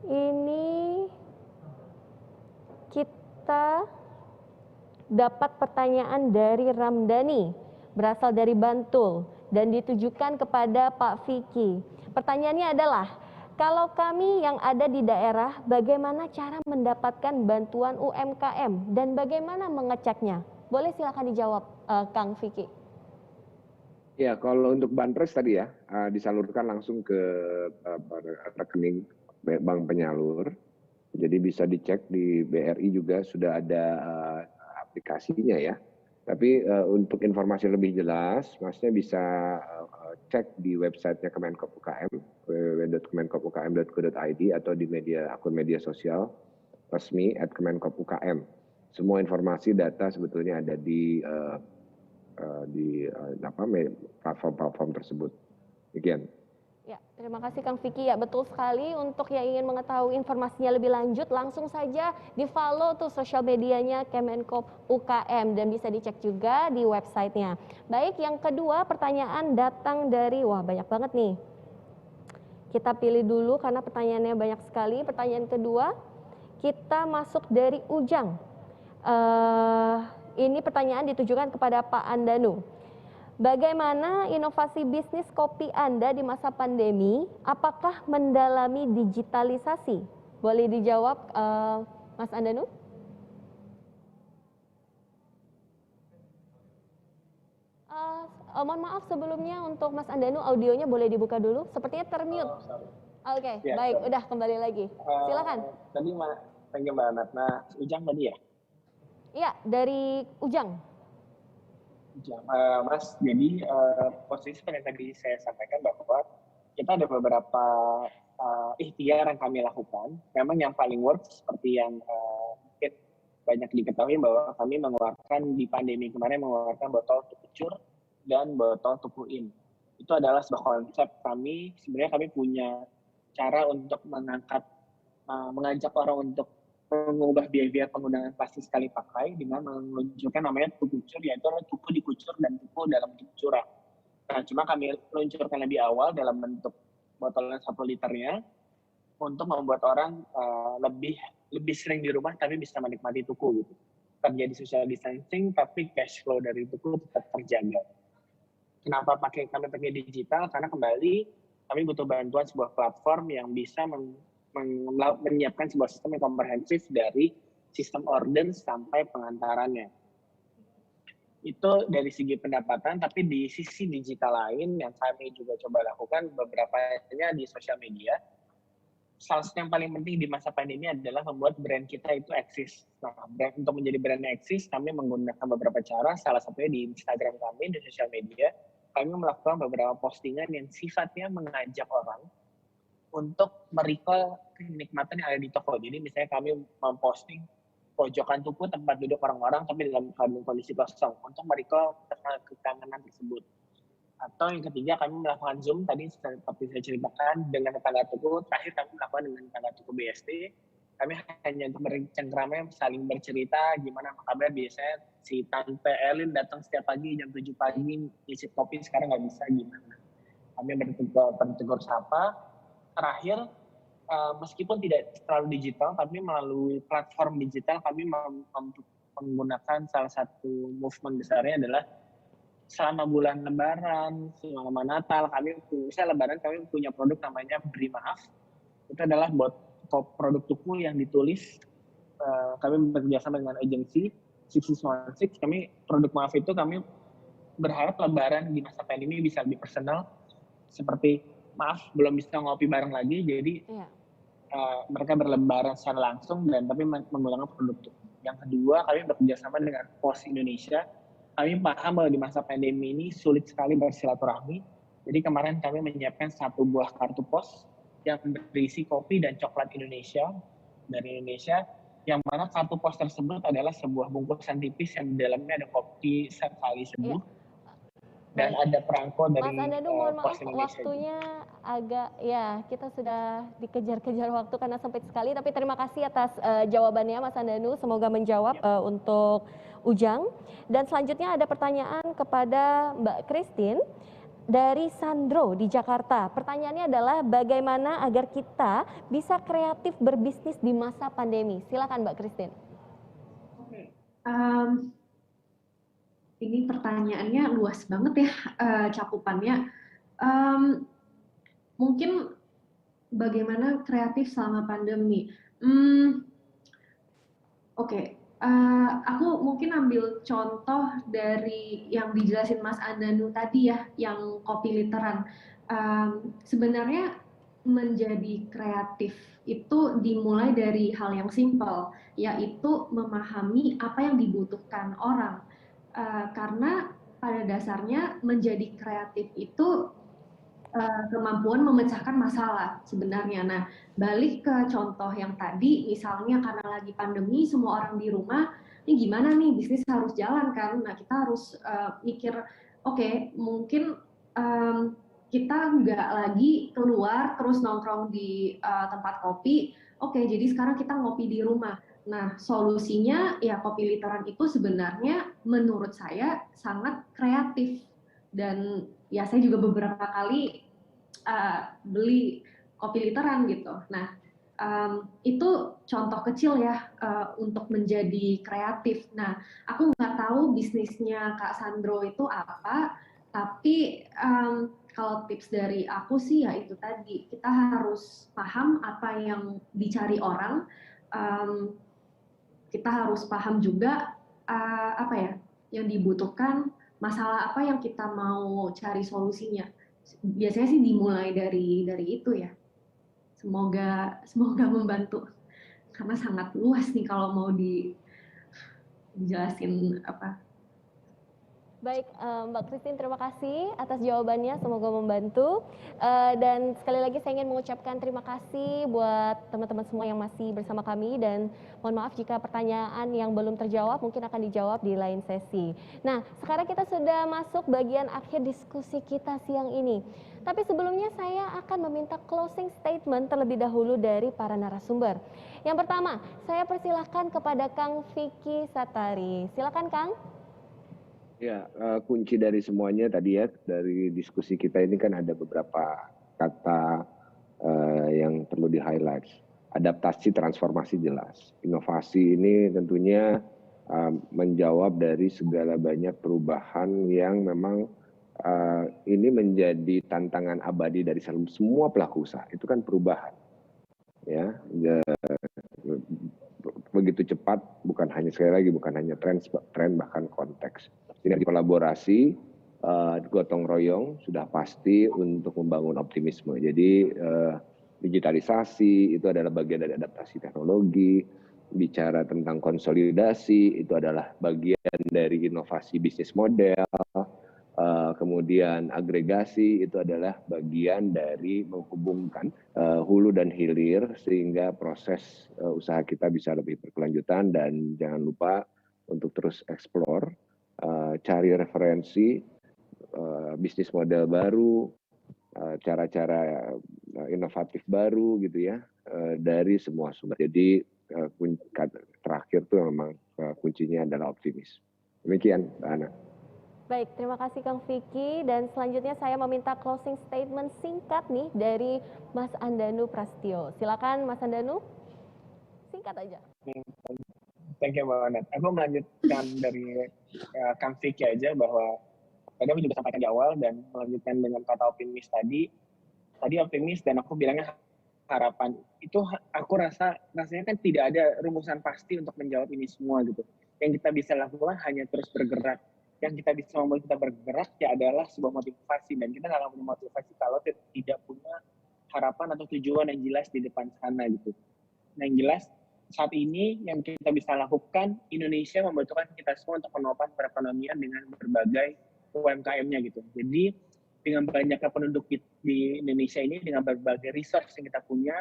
Ini kita dapat pertanyaan dari Ramdhani, berasal dari Bantul dan ditujukan kepada Pak Vicky. Pertanyaannya adalah, kalau kami yang ada di daerah, bagaimana cara mendapatkan bantuan UMKM dan bagaimana mengeceknya? Boleh silakan dijawab, Kang Vicky. Ya, kalau untuk banpres tadi ya, disalurkan langsung ke rekening bank penyalur. Jadi bisa dicek di BRI juga sudah ada aplikasinya ya. Tapi untuk informasi lebih jelas, Masnya bisa cek di websitenya Kemenkop UKM, www.kemenkopukm.co.id, atau di akun media sosial resmi @kemenkopukm. Semua informasi data sebetulnya ada di platform-platform tersebut. Demikian. Ya, terima kasih Kang Vicky. Ya, betul sekali. Untuk yang ingin mengetahui informasinya lebih lanjut, langsung saja di-follow tuh sosial medianya Kemenkop UKM dan bisa dicek juga di websitenya. Baik, yang kedua pertanyaan datang dari, wah banyak banget nih. Kita pilih dulu karena pertanyaannya banyak sekali. Pertanyaan kedua, kita masuk dari Ujang. Ini pertanyaan ditujukan kepada Pak Andanu. Bagaimana inovasi bisnis kopi Anda di masa pandemi? Apakah mendalami digitalisasi? Boleh dijawab, Mas Andanu? Mohon maaf sebelumnya untuk Mas Andanu, audionya boleh dibuka dulu. Sepertinya termute. Oke, ya, baik, udah kembali lagi. Silakan. Tadi Mbak Natna, Ujang tadi ya? Iya, dari Ujang. Mas, jadi posisi seperti yang tadi saya sampaikan bahwa kita ada beberapa ikhtiar yang kami lakukan. Memang yang paling works seperti yang mungkin banyak diketahui bahwa kami mengeluarkan di pandemi kemarin mengeluarkan botol tukucur dan botol tukuin. Itu adalah sebuah konsep kami. Sebenarnya kami punya cara untuk mengajak orang untuk mengubah behavior penggunaan plastik sekali pakai dengan meluncurkan namanya tukucur, yaitu tuku dikucur dan tuku dalam bentuk curah. Nah, cuma kami luncurkan lebih awal dalam bentuk botolnya 1 liternya untuk membuat orang lebih sering di rumah tapi bisa menikmati tuku gitu. Terjadi social distancing tapi cash flow dari tuku tetap terjaga. Kenapa kami pakai digital? Karena kembali kami butuh bantuan sebuah platform yang bisa menyiapkan sebuah sistem yang komprehensif dari sistem order sampai pengantarannya. Itu dari segi pendapatan, tapi di sisi digital lain yang kami juga coba lakukan beberapanya di sosial media. Salah satu yang paling penting di masa pandemi adalah membuat brand kita itu eksis. Nah, untuk menjadi brandnya eksis, kami menggunakan beberapa cara, salah satunya di Instagram kami, di sosial media. Kami melakukan beberapa postingan yang sifatnya mengajak orang untuk merecall kenikmatan yang ada di toko. Jadi misalnya kami memposting pojokan tuku tempat duduk orang-orang tapi dalam kondisi kosong untuk merecall kekangenan tersebut. Atau yang ketiga kami melakukan Zoom tadi seperti saya ceritakan dengan tetangga tuku. Terakhir kami melakukan dengan tetangga tuku BSD. Kami hanya untuk bercengkrama, saling bercerita gimana kabar. Biasanya si Tante Elin datang setiap pagi jam 7 pagi ngisi kopi, sekarang nggak bisa gimana. Kami bertegur sapa. Terakhir, meskipun tidak terlalu digital, tapi melalui platform digital kami menggunakan salah satu movement besarnya adalah selama bulan Lebaran, selama Natal, Lebaran kami punya produk namanya Beri Maaf. Itu adalah produk tuku yang ditulis. Kami bekerjasama dengan agensi 616. Produk Maaf itu kami berharap Lebaran di masa pandemi bisa lebih personal. Seperti maaf belum bisa ngopi bareng lagi, jadi mereka berlebaran secara langsung dan tapi menggunakan produk tuku. Yang kedua, kami bekerja sama dengan Pos Indonesia. Kami paham bahwa di masa pandemi ini sulit sekali bersilaturahmi. Jadi kemarin kami menyiapkan 1 buah kartu pos yang berisi kopi dan coklat Indonesia dari Indonesia, yang mana kartu pos tersebut adalah sebuah bungkusan tipis yang di dalamnya ada kopi sekali seduh. Dan ada perangko dari Mas Andanu, mohon maaf Pos Indonesia. waktunya agak, kita sudah dikejar-kejar waktu karena sempit sekali, tapi terima kasih atas jawabannya Mas Andanu, semoga menjawab untuk Ujang. Dan selanjutnya ada pertanyaan kepada Mbak Christine dari Sandro di Jakarta. Pertanyaannya adalah bagaimana agar kita bisa kreatif berbisnis di masa pandemi? Silakan Mbak Christine. Ini pertanyaannya luas banget ya, cakupannya. Mungkin bagaimana kreatif selama pandemi? Aku mungkin ambil contoh dari yang dijelasin Mas Andanu tadi ya, yang kopi literan. Sebenarnya menjadi kreatif itu dimulai dari hal yang simpel, yaitu memahami apa yang dibutuhkan orang. Karena pada dasarnya menjadi kreatif itu kemampuan memecahkan masalah sebenarnya. Nah, balik ke contoh yang tadi, misalnya karena lagi pandemi, semua orang di rumah, ini gimana nih, bisnis harus jalan kan? Nah, kita harus mikir, mungkin kita nggak lagi keluar terus nongkrong di tempat kopi. Jadi sekarang kita ngopi di rumah. Nah, solusinya ya kopi literan itu sebenarnya menurut saya sangat kreatif. Dan ya saya juga beberapa kali beli kopi literan gitu. Nah, itu contoh kecil ya untuk menjadi kreatif. Nah, aku nggak tahu bisnisnya Kak Sandro itu apa, tapi kalau tips dari aku sih ya itu tadi, kita harus paham apa yang dicari orang, kita harus paham juga yang dibutuhkan, masalah apa yang kita mau cari solusinya. Biasanya sih dimulai dari itu ya. Semoga membantu, karena sangat luas nih kalau mau dijelasin apa. Baik, Mbak Christine, terima kasih atas jawabannya, semoga membantu. Dan sekali lagi saya ingin mengucapkan terima kasih buat teman-teman semua yang masih bersama kami, dan mohon maaf jika pertanyaan yang belum terjawab mungkin akan dijawab di lain sesi. Nah, sekarang kita sudah masuk bagian akhir diskusi kita siang ini. Tapi sebelumnya saya akan meminta closing statement terlebih dahulu dari para narasumber. Yang pertama, saya persilahkan kepada Kang Vicky Satari. Silakan Kang. Ya, kunci dari semuanya tadi ya, dari diskusi kita ini kan ada beberapa kata yang perlu di-highlight. Adaptasi, transformasi jelas. Inovasi ini tentunya menjawab dari segala banyak perubahan yang memang ini menjadi tantangan abadi dari semua pelaku usaha. Itu kan perubahan. Ya, begitu cepat, bukan hanya sekali lagi, bukan hanya tren bahkan konteks. Sinergi kolaborasi, gotong royong sudah pasti untuk membangun optimisme. Jadi digitalisasi itu adalah bagian dari adaptasi teknologi, bicara tentang konsolidasi itu adalah bagian dari inovasi bisnis model, kemudian agregasi itu adalah bagian dari menghubungkan hulu dan hilir sehingga proses usaha kita bisa lebih berkelanjutan. Dan jangan lupa untuk terus explore, cari referensi, bisnis model baru, cara-cara inovatif baru gitu ya, dari semua sumber. Jadi terakhir tuh memang kuncinya adalah optimis. Demikian Mbak Ana. Baik, terima kasih Kang Vicky, dan selanjutnya saya meminta closing statement singkat nih dari Mas Andanu Prastyo. Silakan Mas Andanu, singkat aja. Thank you Mbak Ana. Aku melanjutkan dari Kang Vicky aja, bahwa tadi aku juga sampaikan di awal dan melanjutkan dengan kata optimis tadi. Tadi optimis dan aku bilangnya harapan. Itu aku rasanya kan tidak ada rumusan pasti untuk menjawab ini semua gitu. Yang kita bisa lakukan hanya terus bergerak. yang kita bisa membuat kita bergerak ya adalah sebuah motivasi, dan kita nggak akan punya motivasi kalau tidak punya harapan atau tujuan yang jelas di depan sana gitu. Nah, yang jelas saat ini yang kita bisa lakukan, Indonesia membutuhkan kita semua untuk menopang perekonomian dengan berbagai UMKM-nya gitu. Jadi dengan banyaknya penduduk di Indonesia ini, dengan berbagai resource yang kita punya,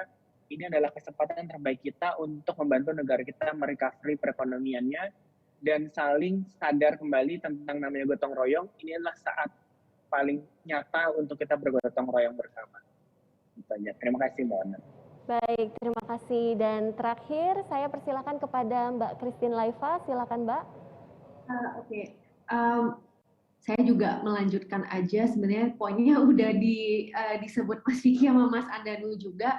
ini adalah kesempatan terbaik kita untuk membantu negara kita merecovery perekonomiannya dan saling sadar kembali tentang namanya gotong royong. Ini adalah saat paling nyata untuk kita bergotong royong bersama. Terima kasih Mbak Ana. Baik, terima kasih. Dan terakhir saya persilakan kepada Mbak Christine Laifa. Silakan Mbak. Oke. Saya juga melanjutkan aja, sebenarnya poinnya udah disebut Mas Vicky sama Mas Andanu juga.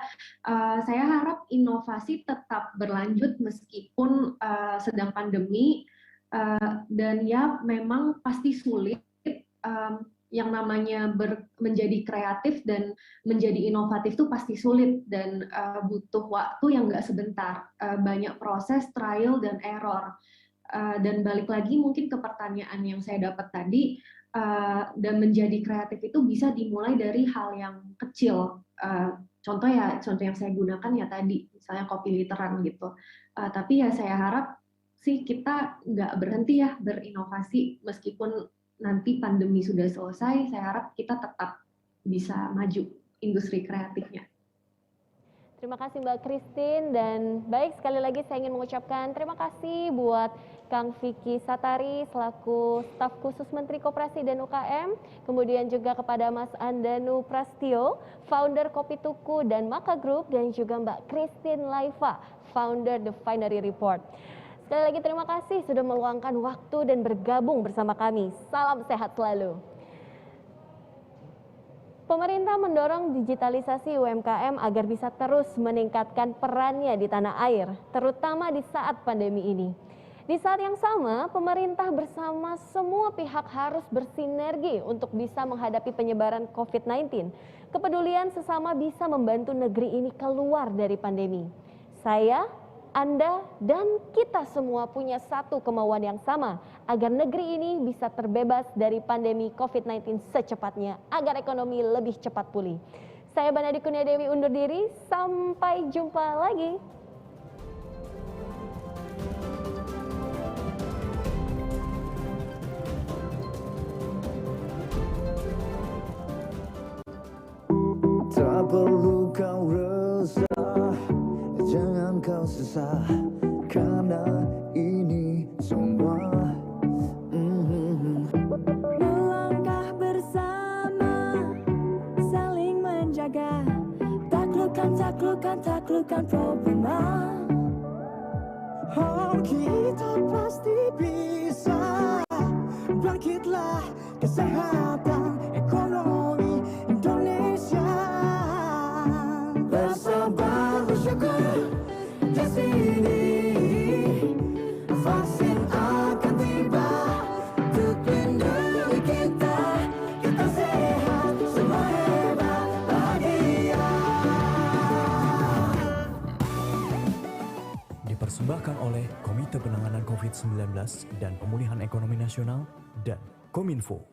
Saya harap inovasi tetap berlanjut meskipun sedang pandemi, dan ya memang pasti sulit. Yang namanya menjadi kreatif dan menjadi inovatif itu pasti sulit dan butuh waktu yang nggak sebentar, banyak proses trial dan error. Dan balik lagi mungkin ke pertanyaan yang saya dapat tadi, dan menjadi kreatif itu bisa dimulai dari hal yang kecil. Contoh yang saya gunakan ya tadi, misalnya kopi literan gitu. Tapi ya saya harap sih kita nggak berhenti ya berinovasi, meskipun nanti pandemi sudah selesai, saya harap kita tetap bisa maju industri kreatifnya. Terima kasih Mbak Christine, dan baik, sekali lagi saya ingin mengucapkan terima kasih buat Kang Vicky Satari selaku staf khusus Menteri Koperasi dan UKM, kemudian juga kepada Mas Andanu Prastio, founder Kopi Tuku dan Maka Group, dan juga Mbak Christine Laifa, founder The Finery Report. Sekali lagi terima kasih sudah meluangkan waktu dan bergabung bersama kami. Salam sehat selalu. Pemerintah mendorong digitalisasi UMKM agar bisa terus meningkatkan perannya di tanah air, terutama di saat pandemi ini. Di saat yang sama, pemerintah bersama semua pihak harus bersinergi untuk bisa menghadapi penyebaran COVID-19. Kepedulian sesama bisa membantu negeri ini keluar dari pandemi. Saya, Anda, dan kita semua punya satu kemauan yang sama, agar negeri ini bisa terbebas dari pandemi COVID-19 secepatnya, agar ekonomi lebih cepat pulih. Saya Banadi Kurnia Dewi undur diri, sampai jumpa lagi. Tak perlu kau resah, jangan kau sesah, karena ini semua melangkah bersama, saling menjaga, taklukkan problema. Oh, kita pasti bisa, bangkitlah kesehatan ekonomi Indonesia. Bersabar bersyukur di sini, vaksin akan tiba untuk lindungi kita. Kita sehat, semua hebat, bahagia. Dipersembahkan oleh Komite Penanganan COVID-19 dan Pemulihan Ekonomi Nasional dan Kominfo.